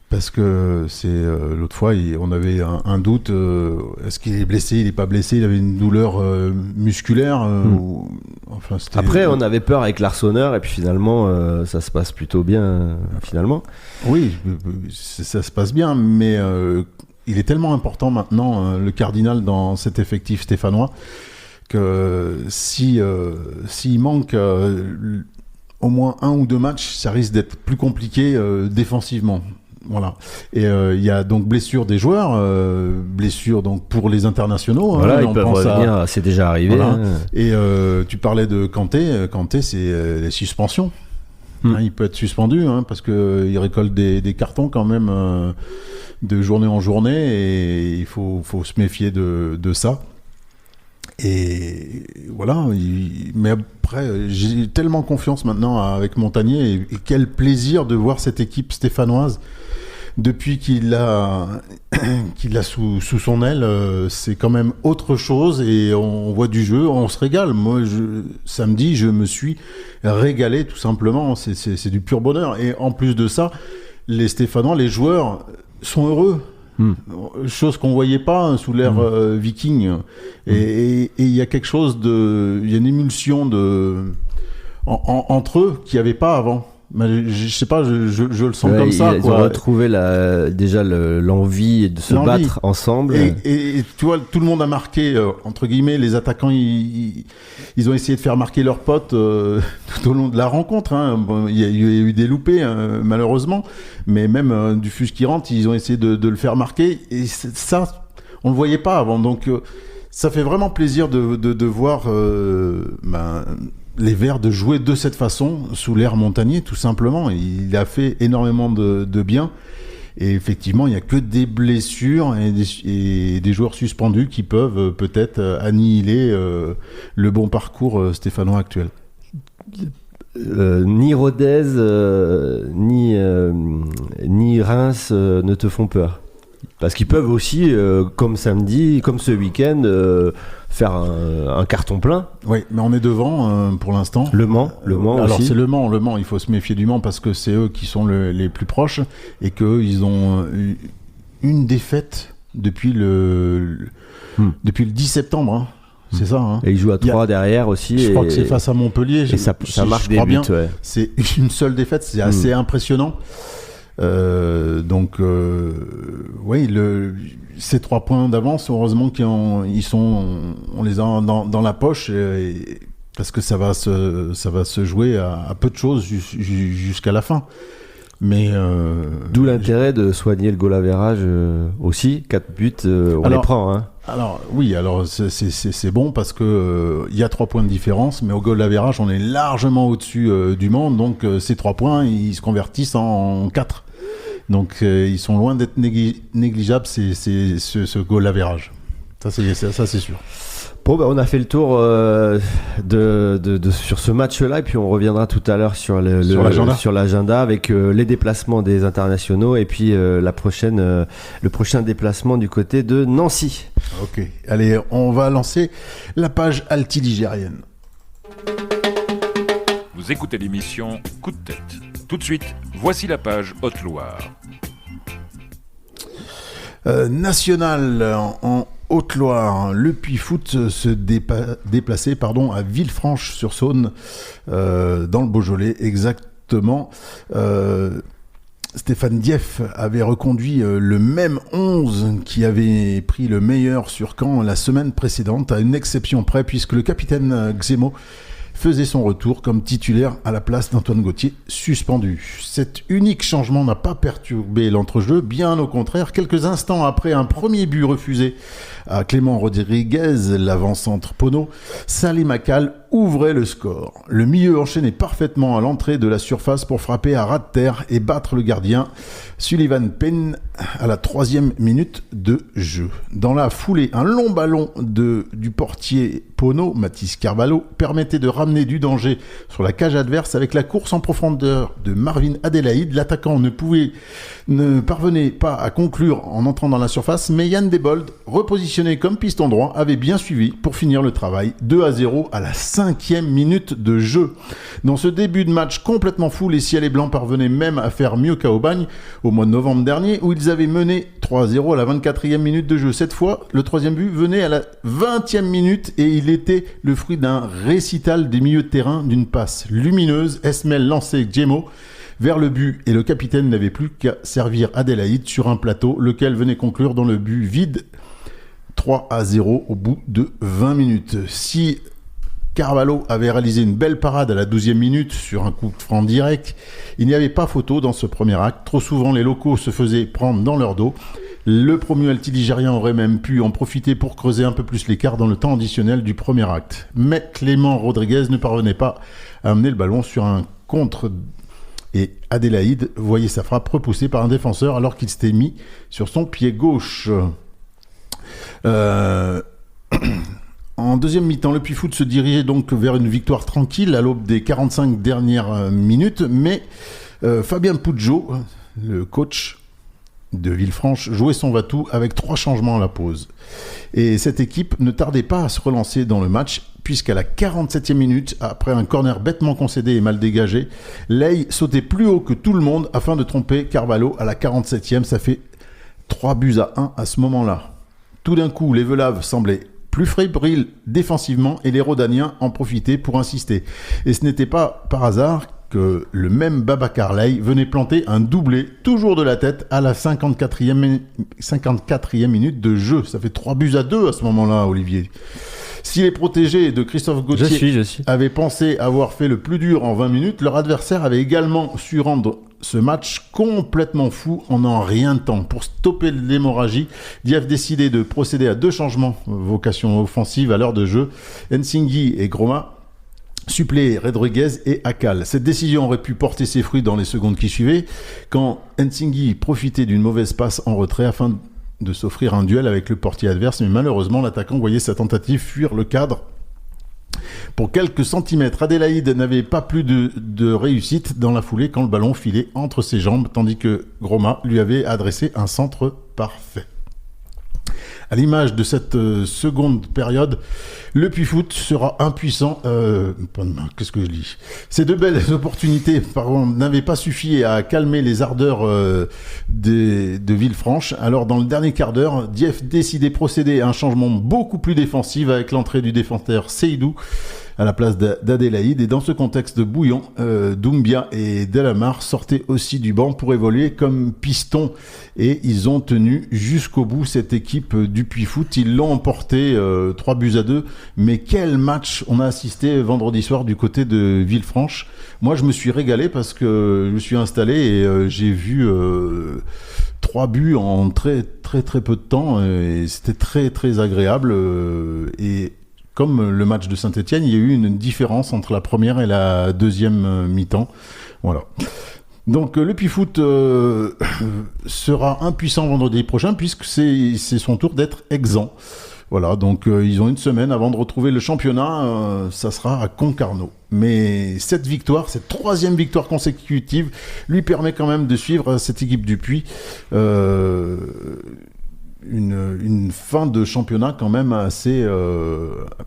Parce que l'autre fois, on avait un doute. Est-ce qu'il est blessé? Il n'est pas blessé? Il avait une douleur musculaire. Après, on avait peur avec l'Arseneur, et puis finalement, ça se passe plutôt bien. Finalement. Oui, ça se passe bien, mais il est tellement important maintenant, le Cardinal, dans cet effectif stéphanois, que s'il manque au moins 1 ou 2 matchs, ça risque d'être plus compliqué défensivement. Voilà. Et il y a donc blessure des joueurs, blessure donc pour les internationaux. Voilà, ils peuvent revenir, c'est déjà arrivé. Voilà. Hein. Et tu parlais de Kanté. Kanté, c'est les suspensions. Il peut être suspendu parce qu'il récolte des cartons quand même de journée en journée, et il faut se méfier de ça. Et voilà, mais après, j'ai tellement confiance maintenant avec Montagnier, et quel plaisir de voir cette équipe stéphanoise depuis qu'il l'a sous son aile. C'est quand même autre chose, et on voit du jeu, on se régale. Moi, samedi, je me suis régalé tout simplement. C'est du pur bonheur, et en plus de ça, les Stéphanois, les joueurs sont heureux. Chose qu'on voyait pas sous l'ère Viking, et il y a quelque chose il y a une émulsion entre eux qu'il n'y avait pas avant. Mais je sais pas, je le sens comme ça. Ils ont retrouvé déjà l'envie de se battre ensemble. Et tu vois, tout le monde a marqué, entre guillemets, les attaquants, ils ont essayé de faire marquer leurs potes tout au long de la rencontre. Bon, il y a eu des loupés, malheureusement, mais même du fus qui rentre, ils ont essayé de le faire marquer. Et ça, on le voyait pas avant. Donc, ça fait vraiment plaisir de voir les Verts de jouer de cette façon sous l'ère Montagnier, tout simplement. Il a fait énormément de bien, et effectivement il n'y a que des blessures et des joueurs suspendus qui peuvent peut-être annihiler le bon parcours stéphanois actuel. Ni Rodez ni Reims ne te font peur, parce qu'ils peuvent aussi, comme samedi, comme ce week-end, faire un carton plein. Oui, mais on est devant pour l'instant. Le Mans alors aussi. C'est Le Mans, il faut se méfier du Mans, parce que c'est eux qui sont les plus proches, et qu'eux, ils ont eu une défaite depuis le 10 septembre. C'est ça. Et ils jouent à 3 derrière aussi. Je crois que c'est face à Montpellier. Et ça marque des buts. Ouais. C'est une seule défaite, c'est assez impressionnant. Donc, oui, ces 3 points d'avance, heureusement on les a dans la poche, parce que ça va se jouer à peu de choses jusqu'à la fin. Mais d'où l'intérêt de soigner le goal average aussi. 4 buts, on les prend. Hein. Alors oui, c'est bon parce que il y a 3 points de différence, mais au goal average, on est largement au-dessus du monde. Donc ces 3 points, ils se convertissent en 4. Donc ils sont loin d'être négligeables, ce goal average. Ça c'est sûr. Bon, on a fait le tour sur ce match-là, et puis on reviendra tout à l'heure sur l'agenda avec les déplacements des internationaux, et puis le prochain déplacement du côté de Nancy. Ok, allez, on va lancer la page altiligérienne. Vous écoutez l'émission Coup de tête. Tout de suite, voici la page Haute-Loire. National en Haute-Loire, le Puy-Foot se déplaçait à Villefranche-sur-Saône, dans le Beaujolais exactement. Stéphane Dieff avait reconduit le même 11 qui avait pris le meilleur sur Caen la semaine précédente, à une exception près, puisque le capitaine Xemo faisait son retour comme titulaire à la place d'Antoine Gauthier, suspendu. Cet unique changement n'a pas perturbé l'entrejeu, bien au contraire. Quelques instants après un premier but refusé à Clément Rodriguez, l'avant-centre Pono, Salim Akal ouvrait le score. Le milieu enchaînait parfaitement à l'entrée de la surface pour frapper à ras de terre et battre le gardien Sullivan Payne à la 3e minute de jeu. Dans la foulée, un long ballon du portier Pono, Mathis Carvalho, permettait de ramener du danger sur la cage adverse avec la course en profondeur de Marvin Adélaïde. L'attaquant ne parvenait pas à conclure en entrant dans la surface, mais Yann Debold, repositionné comme piston droit, avait bien suivi pour finir le travail. 2-0 à la 5e minute de jeu. Dans ce début de match complètement fou, les Ciels et Blancs parvenaient même à faire mieux qu'à Aubagne au mois de novembre dernier, où ils avaient mené 3-0 à la 24e minute de jeu. Cette fois, le 3e but venait à la 20e minute et il était le fruit d'un récital des milieux de terrain, d'une passe lumineuse. Esmel lançait Djemo vers le but et le capitaine n'avait plus qu'à servir Adélaïde sur un plateau, lequel venait conclure dans le but vide 3-0 au bout de 20 minutes. Si Carvalho avait réalisé une belle parade à la 12e minute sur un coup de franc direct, il n'y avait pas photo dans ce premier acte. Trop souvent, les locaux se faisaient prendre dans leur dos. Le promu altiligérien aurait même pu en profiter pour creuser un peu plus l'écart dans le temps additionnel du premier acte. Mais Clément Rodriguez ne parvenait pas à amener le ballon sur un contre et Adélaïde voyait sa frappe repoussée par un défenseur alors qu'il s'était mis sur son pied gauche. En deuxième mi-temps, le Puy-Foot se dirigeait donc vers une victoire tranquille à l'aube des 45 dernières minutes, mais Fabien Puccio, le coach de Villefranche, jouait son va-tout avec 3 changements à la pause. Et cette équipe ne tardait pas à se relancer dans le match, puisqu'à la 47e minute, après un corner bêtement concédé et mal dégagé, Ley sautait plus haut que tout le monde afin de tromper Carvalho à la 47e. Ça fait 3-1 à ce moment-là. Tout d'un coup, les Velaves semblaient plus fébriles défensivement et les Rodaniens en profitaient pour insister. Et ce n'était pas par hasard que le même Babacar Ley venait planter un doublé, toujours de la tête, à la 54e minute de jeu. Ça fait 3-2 à ce moment-là, Olivier. Si les protégés de Christophe Gauthier avaient pensé avoir fait le plus dur en 20 minutes, leur adversaire avait également su rendre ce match complètement fou en rien de temps. Pour stopper l'hémorragie, Dieff décidait de procéder à 2 changements, vocation offensive à l'heure de jeu. Nsinghi et Groma suppléer Rodriguez et Akal. Cette décision aurait pu porter ses fruits dans les secondes qui suivaient, quand Nsinghi profitait d'une mauvaise passe en retrait afin de s'offrir un duel avec le portier adverse, mais malheureusement l'attaquant voyait sa tentative fuir le cadre pour quelques centimètres. Adélaïde n'avait pas plus de réussite dans la foulée quand le ballon filait entre ses jambes, tandis que Groma lui avait adressé un centre parfait. À l'image de cette seconde période, le Puy-Foot sera impuissant. Qu'est-ce que je dis ? Ces 2 belles opportunités n'avaient pas suffi à calmer les ardeurs de Villefranche. Alors, dans le dernier quart d'heure, Dieff décidait de procéder à un changement beaucoup plus défensif avec l'entrée du défenseur Seydou à la place d'Adélaïde. Et dans ce contexte bouillant, Doumbia et Delamare sortaient aussi du banc pour évoluer comme pistons. Et ils ont tenu jusqu'au bout cette équipe du Puy-Foot. Ils l'ont emporté 3-2. Mais quel match on a assisté vendredi soir du côté de Villefranche. Moi, je me suis régalé parce que je me suis installé et j'ai vu 3 buts en très peu de temps et c'était très agréable. Et comme le match de Saint-Etienne, il y a eu une différence entre la première et la deuxième mi-temps. Voilà. Donc le Puy-Foot sera impuissant vendredi prochain puisque c'est son tour d'être exempt. Voilà, donc ils ont une semaine avant de retrouver le championnat, ça sera à Concarneau. Mais cette victoire, cette 3e victoire consécutive, lui permet quand même de suivre cette équipe du Puy. Une fin de championnat quand même assez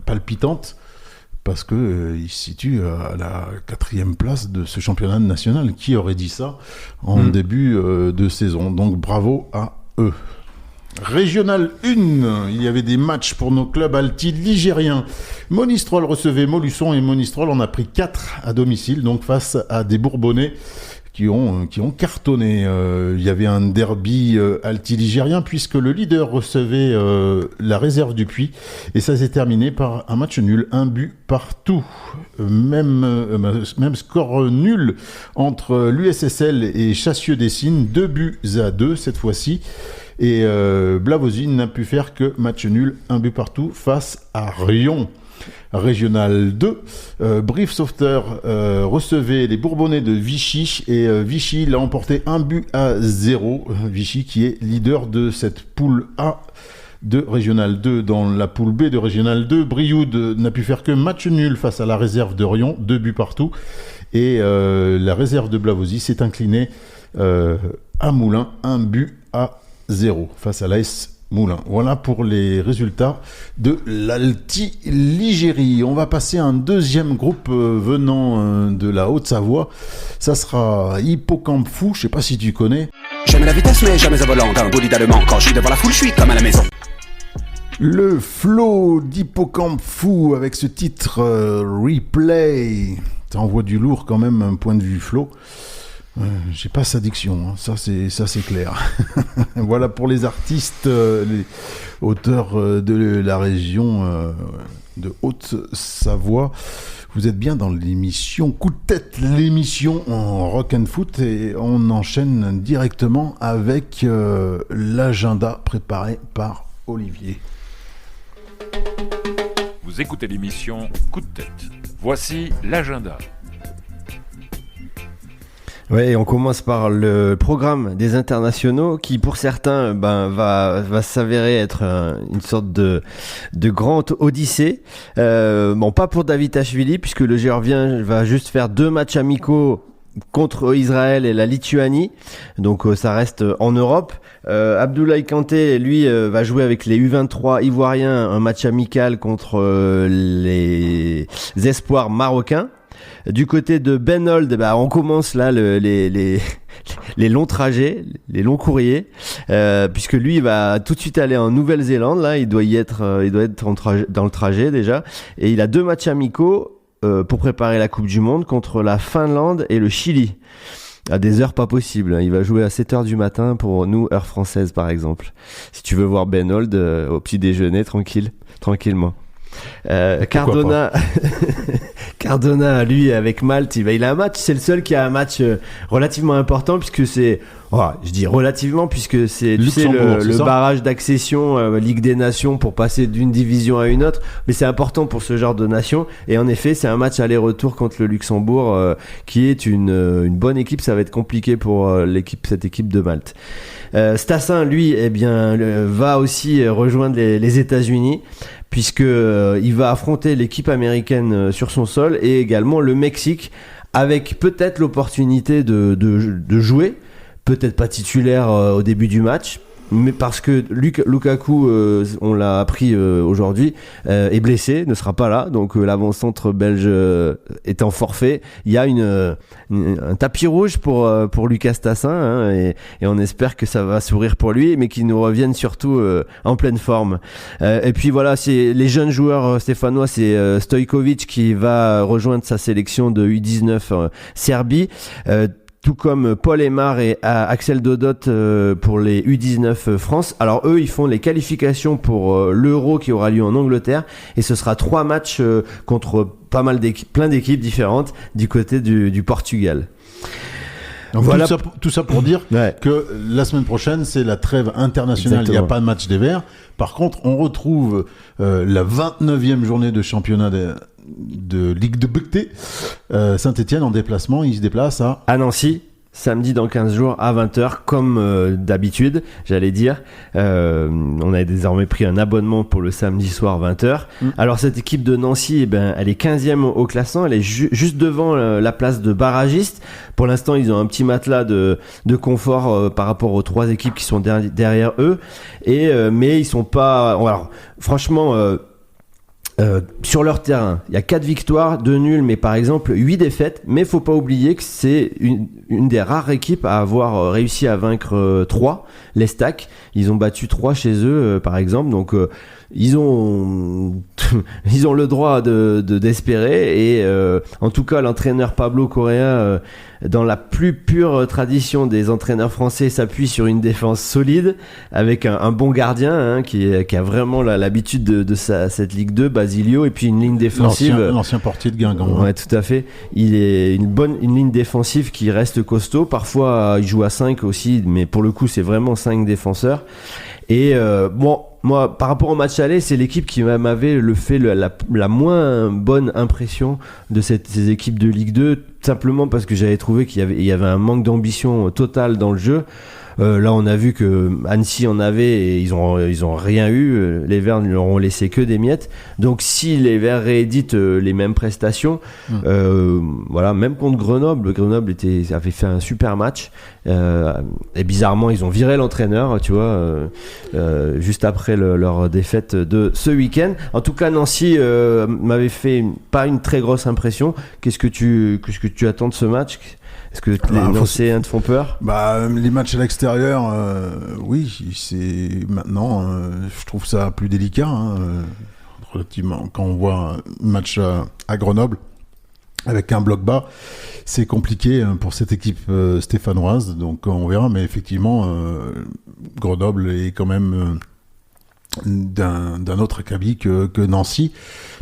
palpitante, parce que il se situe à la 4e place de ce championnat national. Qui aurait dit ça en début de saison? Donc bravo à eux. Régional 1, il y avait des matchs pour nos clubs alti-ligériens. Monistrol recevait Molusson et Monistrol en a pris 4 à domicile, donc face à des Bourbonnais qui ont cartonné. Il y avait un derby alti-ligérien puisque le leader recevait la réserve du Puy et ça s'est terminé par un match nul, 1 but partout. Même score nul entre l'USSL et Chassieux-Dessines, 2-2 cette fois-ci. Et Blavozy n'a pu faire que match nul, 1 but partout face à Rion. Régional 2, Brief Softer recevait les Bourbonnais de Vichy et Vichy l'a emporté 1-0. Vichy qui est leader de cette poule A de Régional 2. Dans la poule B de Régional 2, Brioude n'a pu faire que match nul face à la réserve de Rion, 2 buts partout. Et la réserve de Blavozy s'est inclinée à Moulins, 1-0 face à l'AS Moulins. Voilà pour les résultats de l'Alti-Ligérie. On va passer à un deuxième groupe venant de la Haute-Savoie. Ça sera Hippocampe Fou, je sais pas si tu connais. J'aime la vitesse mais jamais à volant d'un bolide allemand. Quand je suis devant la foule, je suis comme à la maison. Le flow d'Hippocampe Fou avec ce titre Replay. Ça envoie du lourd quand même, un point de vue flow. J'ai pas sa diction, hein. Ça c'est clair. Voilà pour les artistes, les auteurs de la région de Haute-Savoie. Vous êtes bien dans l'émission Coup de tête, l'émission en rock and foot, et on enchaîne directement avec l'agenda préparé par Olivier. Vous écoutez l'émission Coup de tête. Voici l'agenda. Ouais, on commence par le programme des internationaux qui, pour certains, va s'avérer être une sorte de grande odyssée. Bon, pas pour Davitashvili puisque le Géorgien va juste faire 2 matchs amicaux contre Israël et la Lituanie, donc ça reste en Europe. Abdoulaye Kanté, lui, va jouer avec les U23 ivoiriens un match amical contre les espoirs marocains. Du côté de Ben Holt, on commence là les longs trajets, les longs courriers, puisque lui il va tout de suite aller en Nouvelle-Zélande. Là, il doit être dans le trajet déjà, et il a 2 matchs amicaux pour préparer la Coupe du Monde contre la Finlande et le Chili. À des heures pas possibles. Il va jouer à 7h du matin pour nous, heure française par exemple. Si tu veux voir Ben Holt au petit déjeuner tranquillement. Cardona, lui, avec Malte, il a un match. C'est le seul qui a un match relativement important puisque c'est, je dis relativement puisque c'est, tu sais, le barrage d'accession Ligue des Nations pour passer d'une division à une autre. Mais c'est important pour ce genre de nation. Et en effet, c'est un match aller-retour contre le Luxembourg qui est une bonne équipe. Ça va être compliqué pour cette équipe de Malte. Stassin, lui, va aussi rejoindre les États-Unis puisque il va affronter l'équipe américaine sur son sol et également le Mexique, avec peut-être l'opportunité de jouer, peut-être pas titulaire au début du match, mais parce que Lukaku, on l'a appris aujourd'hui, est blessé, ne sera pas là, donc l'avant-centre belge est en forfait. Il y a un tapis rouge pour Lucas Tassin, hein, et on espère que ça va sourire pour lui, mais qu'il nous revienne surtout en pleine forme. Et puis voilà, c'est les jeunes joueurs stéphanois, c'est Stojkovic qui va rejoindre sa sélection de U19 Serbie. Tout comme Paul Aymar et Axel Dodot pour les U19 France. Alors eux, ils font les qualifications pour l'Euro qui aura lieu en Angleterre, et ce sera 3 matchs contre plein d'équipes différentes du côté du Portugal. Donc voilà. tout ça pour dire que la semaine prochaine, c'est la trêve internationale. Exactement. Il n'y a pas de match des Verts. Par contre, on retrouve la 29e journée de championnat de Ligue de Becté. Saint-Etienne en déplacement, il se déplace à Nancy. Samedi dans 15 jours à 20h, comme d'habitude, j'allais dire. On a désormais pris un abonnement pour le samedi soir 20h. Alors cette équipe de Nancy, elle est 15e au classement, elle est juste devant la place de barragiste. Pour l'instant, ils ont un petit matelas de confort par rapport aux 3 équipes qui sont derrière eux. Mais ils sont pas... Alors, franchement... sur leur terrain, il y a 4 victoires, 2 nuls, mais par exemple 8 défaites. Mais faut pas oublier que c'est une des rares équipes à avoir réussi à vaincre 3, les Stacks. Ils ont battu 3 chez eux, par exemple. Donc ils ont le droit d'espérer. Et en tout cas, l'entraîneur Pablo Correa, dans la plus pure tradition des entraîneurs français, s'appuie sur une défense solide avec un bon gardien, hein, qui a vraiment l'habitude de cette Ligue 2, Basilio, et puis une ligne défensive. L'ancien portier de Guingamp. Ouais, tout à fait. Il est une ligne défensive qui reste costaud. Parfois, il joue à 5 aussi, mais pour le coup, c'est vraiment 5 défenseurs. Et moi, par rapport au match aller, c'est l'équipe qui m'avait fait la moins bonne impression de ces équipes de Ligue 2, simplement parce que j'avais trouvé qu'il y avait un manque d'ambition totale dans le jeu. Là, on a vu que Annecy en avait et ils ont rien eu. Les Verts ne leur ont laissé que des miettes. Donc, si les Verts rééditent les mêmes prestations, voilà, même contre Grenoble avait fait un super match. Et bizarrement, ils ont viré l'entraîneur, tu vois, juste après leur défaite de ce week-end. En tout cas, Nancy m'avait fait pas une très grosse impression. Qu'est-ce que tu attends de ce match? Est-ce que les Nancéens te font peur? Les matchs à l'extérieur, oui, c'est maintenant, je trouve ça plus délicat, hein, relativement. Quand on voit un match à Grenoble avec un bloc bas, c'est compliqué pour cette équipe stéphanoise. Donc on verra, mais effectivement, Grenoble est quand même d'un autre acabit que Nancy.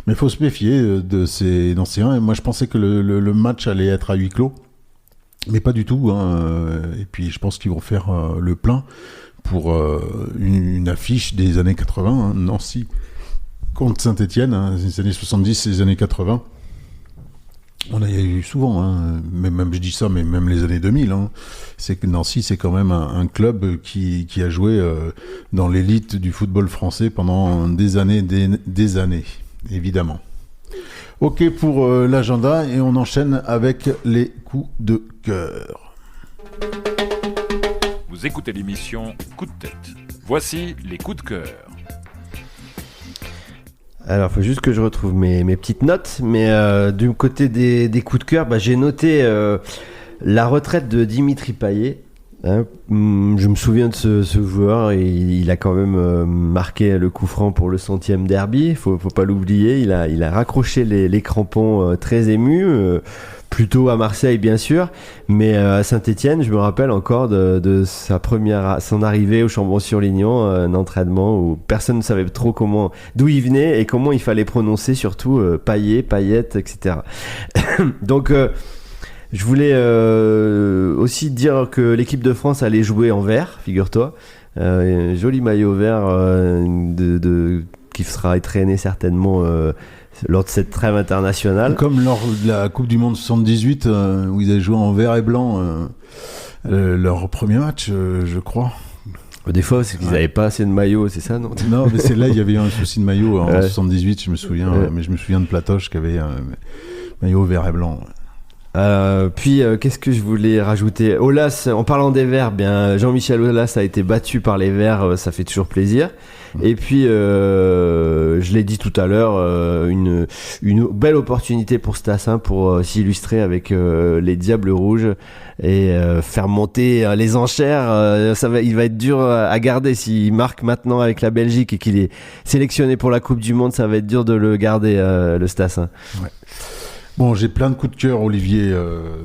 Mais il faut se méfier de ces Nancéens. Et moi, je pensais que le match allait être à huis clos. Mais pas du tout, hein. Et puis je pense qu'ils vont faire le plein pour une affiche des années 80, hein. Nancy contre Saint-Etienne, hein, les années 70 et les années 80. On a eu souvent, hein, même je dis ça, mais même les années 2000, hein, c'est que Nancy, c'est quand même un club qui a joué dans l'élite du football français pendant des années, évidemment. Ok pour l'agenda, et on enchaîne avec les coups de cœur. Vous écoutez l'émission Coup de tête. Voici les coups de cœur. Alors, il faut juste que je retrouve mes petites notes. Mais du côté des coups de cœur, j'ai noté la retraite de Dimitri Payet. Hein, je me souviens de ce joueur, et il a quand même marqué le coup franc pour le 100e derby. Faut pas l'oublier. Il a raccroché les crampons très ému. Plutôt à Marseille, bien sûr, mais à Saint-Etienne, je me rappelle encore de son arrivée au Chambon-sur-Lignon, un entraînement où personne ne savait trop d'où il venait et comment il fallait prononcer, surtout Payet, Payette, etc. Donc, je voulais aussi dire que l'équipe de France allait jouer en vert, figure-toi. Un joli maillot vert qui sera traîné certainement lors de cette trêve internationale. Comme lors de la Coupe du Monde 78, où ils avaient joué en vert et blanc leur premier match, je crois. Des fois, c'est qu'ils n'avaient pas assez de maillots, c'est ça, non? Non, mais c'est là, il y avait eu un souci de maillot en 78, je me souviens. Mais je me souviens de Platoche qui avait un maillot vert et blanc. Puis qu'est-ce que je voulais rajouter? Aulas, en parlant des Verts, bien Jean-Michel Aulas a été battu par les Verts, ça fait toujours plaisir. Et puis je l'ai dit tout à l'heure, une belle opportunité pour Stassin pour s'illustrer avec les Diables Rouges et faire monter les enchères. Il va être dur à garder s'il marque maintenant avec la Belgique et qu'il est sélectionné pour la Coupe du Monde. Ça va être dur de le garder, le Stassin. Ouais. Bon, j'ai plein de coups de cœur, Olivier.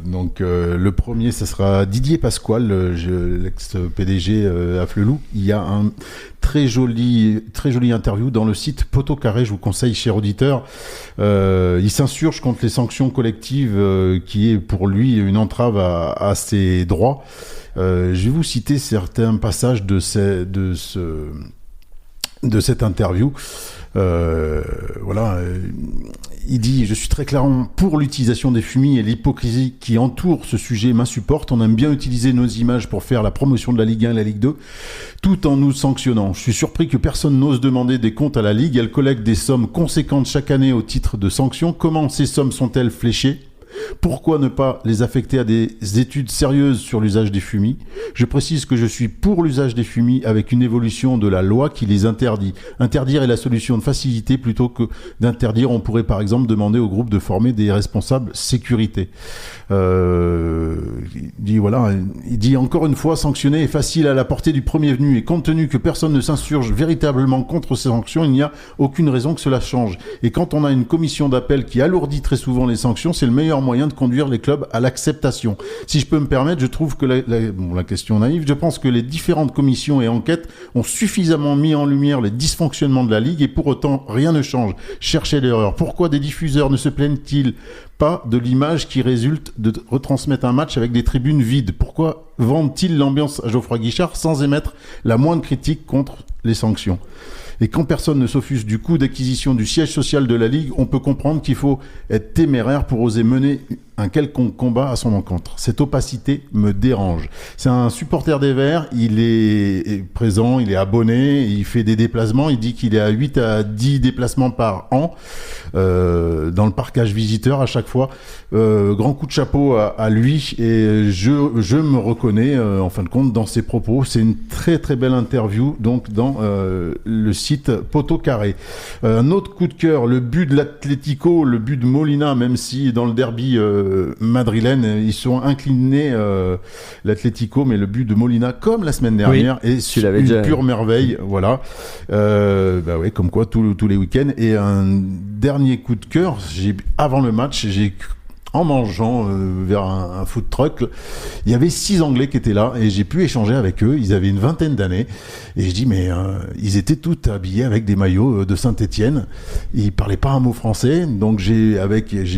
Donc, le premier, ça sera Didier Pasquale, l'ex-PDG à Flelou. Il y a un très joli interview dans le site Poteau Carré. Je vous conseille, cher auditeur. Il s'insurge contre les sanctions collectives, qui est pour lui une entrave à ses droits. Je vais vous citer certains passages de cette interview. Il dit: je suis très clairement pour l'utilisation des fumis, et l'hypocrisie qui entoure ce sujet m'insupporte. On aime bien utiliser nos images pour faire la promotion de la Ligue 1 et la Ligue 2, tout en nous sanctionnant. Je suis surpris que personne n'ose demander des comptes à la Ligue. Elle collecte des sommes conséquentes chaque année au titre de sanctions. Comment ces sommes sont-elles fléchées ? Pourquoi ne pas les affecter à des études sérieuses sur l'usage des fumis ? Je précise que je suis pour l'usage des fumis avec une évolution de la loi qui les interdit. Interdire est la solution de facilité plutôt que d'interdire. On pourrait par exemple demander au groupe de former des responsables sécurité. Il dit encore une fois, sanctionner est facile à la portée du premier venu, et compte tenu que personne ne s'insurge véritablement contre ces sanctions, il n'y a aucune raison que cela change. Et quand on a une commission d'appel qui alourdit très souvent les sanctions, c'est le meilleur moyen de conduire les clubs à l'acceptation. Si je peux me permettre, je trouve que la question naïve, je pense que les différentes commissions et enquêtes ont suffisamment mis en lumière les dysfonctionnements de la Ligue, et pour autant rien ne change. Cherchez l'erreur. Pourquoi des diffuseurs ne se plaignent-ils pas de l'image qui résulte de retransmettre un match avec des tribunes vides? Pourquoi vendent-ils l'ambiance à Geoffroy Guichard sans émettre la moindre critique contre les sanctions? Et quand personne ne s'offusque du coût d'acquisition du siège social de la Ligue, on peut comprendre qu'il faut être téméraire pour oser mener un quelconque combat à son encontre. Cette opacité me dérange. C'est un supporter des Verts, il est présent, il est abonné, il fait des déplacements, il dit qu'il est à 8 à 10 déplacements par an dans le parcage visiteur à chaque fois. Grand coup de chapeau à lui, et je me reconnais en fin de compte dans ses propos. C'est une très très belle interview donc dans le site Poteau Carré. Un autre coup de cœur, le but de l'Atlético, le but de Molina, même si dans le derby madrilène, ils sont inclinés l'Atlético, mais le but de Molina, comme la semaine dernière, est une pure merveille. Voilà. Comme quoi tous les week-ends. Et un dernier coup de cœur, avant le match, en mangeant vers un food truck, il y avait 6 Anglais qui étaient là, et j'ai pu échanger avec eux. Ils avaient une vingtaine d'années, et je dis ils étaient tous habillés avec des maillots de Saint-Étienne. Ils parlaient pas un mot français, donc j'ai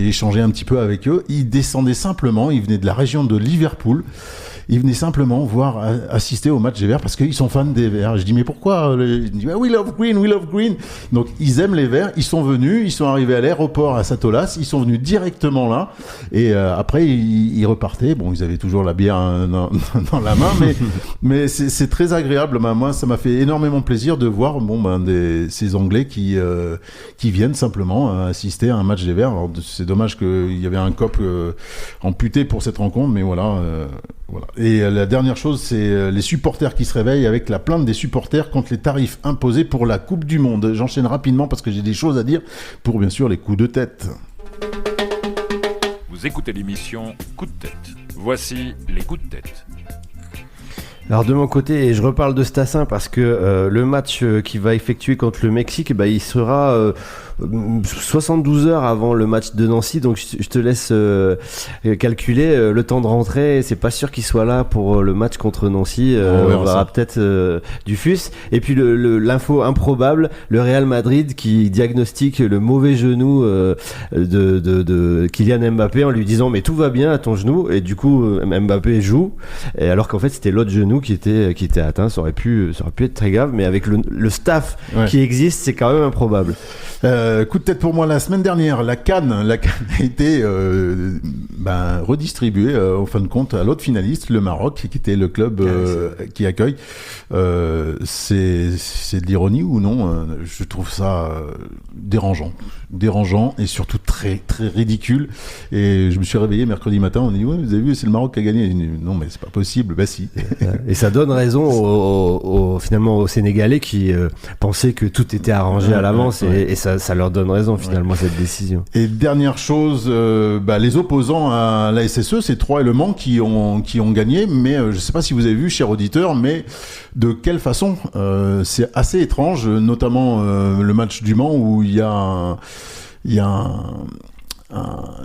échangé un petit peu avec eux. Ils descendaient simplement, ils venaient de la région de Liverpool. Ils venaient simplement assister au match des Verts parce qu'ils sont fans des Verts. Je dis mais pourquoi? Ils disent we love green. Donc ils aiment les Verts. Ils sont venus, ils sont arrivés à l'aéroport à Satolas. Ils sont venus directement là, et après ils repartaient. Bon, ils avaient toujours la bière dans la main, mais c'est très agréable. Moi, ça m'a fait énormément plaisir de voir ces Anglais qui viennent simplement assister à un match des Verts. Alors, c'est dommage qu'il y avait un cop amputé pour cette rencontre, mais voilà. Et la dernière chose, c'est les supporters qui se réveillent avec la plainte des supporters contre les tarifs imposés pour la Coupe du Monde. J'enchaîne rapidement parce que j'ai des choses à dire pour bien sûr les coups de tête. Vous écoutez l'émission Coup de tête. Voici les coups de tête. Alors de mon côté, et je reparle de Stassin parce que le match qu'il va effectuer contre le Mexique, il sera 72 heures avant le match de Nancy, donc je te laisse calculer le temps de rentrée. C'est pas sûr qu'il soit là pour le match contre Nancy. On verra peut-être du FUS. Et puis l'info improbable, le Real Madrid qui diagnostique le mauvais genou de Kylian Mbappé en lui disant mais tout va bien à ton genou, et du coup Mbappé joue, et alors qu'en fait c'était l'autre genou. genou qui était atteint. Ça aurait pu être très grave, mais avec le staff qui existe, c'est quand même improbable. Coup de tête pour moi la semaine dernière, la CAN a été redistribuée en fin de compte à l'autre finaliste, le Maroc, qui était le club qui accueille. C'est de l'ironie ou non? Je trouve ça dérangeant et surtout très très ridicule. Et je me suis réveillé mercredi matin, on a dit ouais, vous avez vu, c'est le Maroc qui a gagné. Dit, non mais c'est pas possible. Bah si. Et ça donne raison finalement aux Sénégalais qui pensaient que tout était arrangé à l'avance et ça leur donne raison finalement cette décision. Et dernière chose, les opposants à la SSE, c'est Troyes et Le Mans qui ont gagné, mais je sais pas si vous avez vu, cher auditeur, mais de quelle façon? C'est assez étrange, notamment le match du Mans où il y a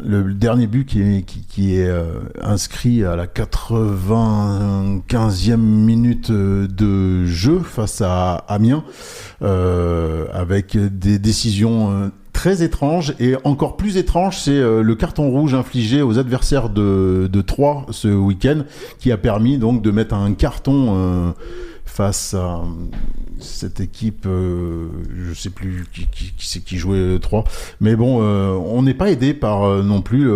le dernier but qui est inscrit à la 95e minute de jeu face à Amiens, avec des décisions très étranges. Et encore plus étrange, c'est le carton rouge infligé aux adversaires de Troyes ce week-end, qui a permis donc de mettre un carton face à cette équipe, je sais plus qui jouait 3, mais bon, on n'est pas aidé par non plus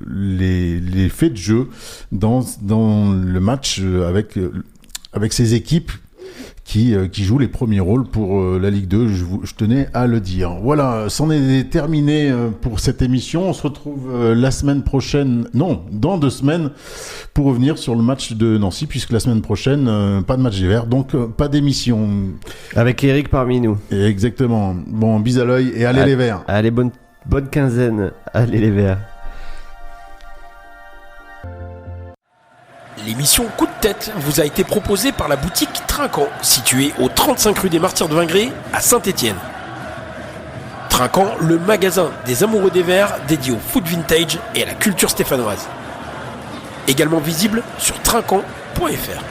les faits de jeu dans le match avec ces équipes qui jouent les premiers rôles pour la Ligue 2, je tenais à le dire. Voilà, c'en est terminé pour cette émission. On se retrouve la semaine prochaine, dans 2 semaines, pour revenir sur le match de Nancy, puisque la semaine prochaine, pas de match d'hiver, donc pas d'émission. Avec Eric parmi nous. Exactement. Bon, bise à l'œil et allez les Verts. Allez, bonne quinzaine. Allez les Verts. L'émission Coup de tête vous a été proposée par la boutique Trinquant, située au 35 rue des Martyrs de Vingré à Saint-Étienne. Trinquant, le magasin des amoureux des Verts dédié au foot vintage et à la culture stéphanoise. Également visible sur trinquant.fr.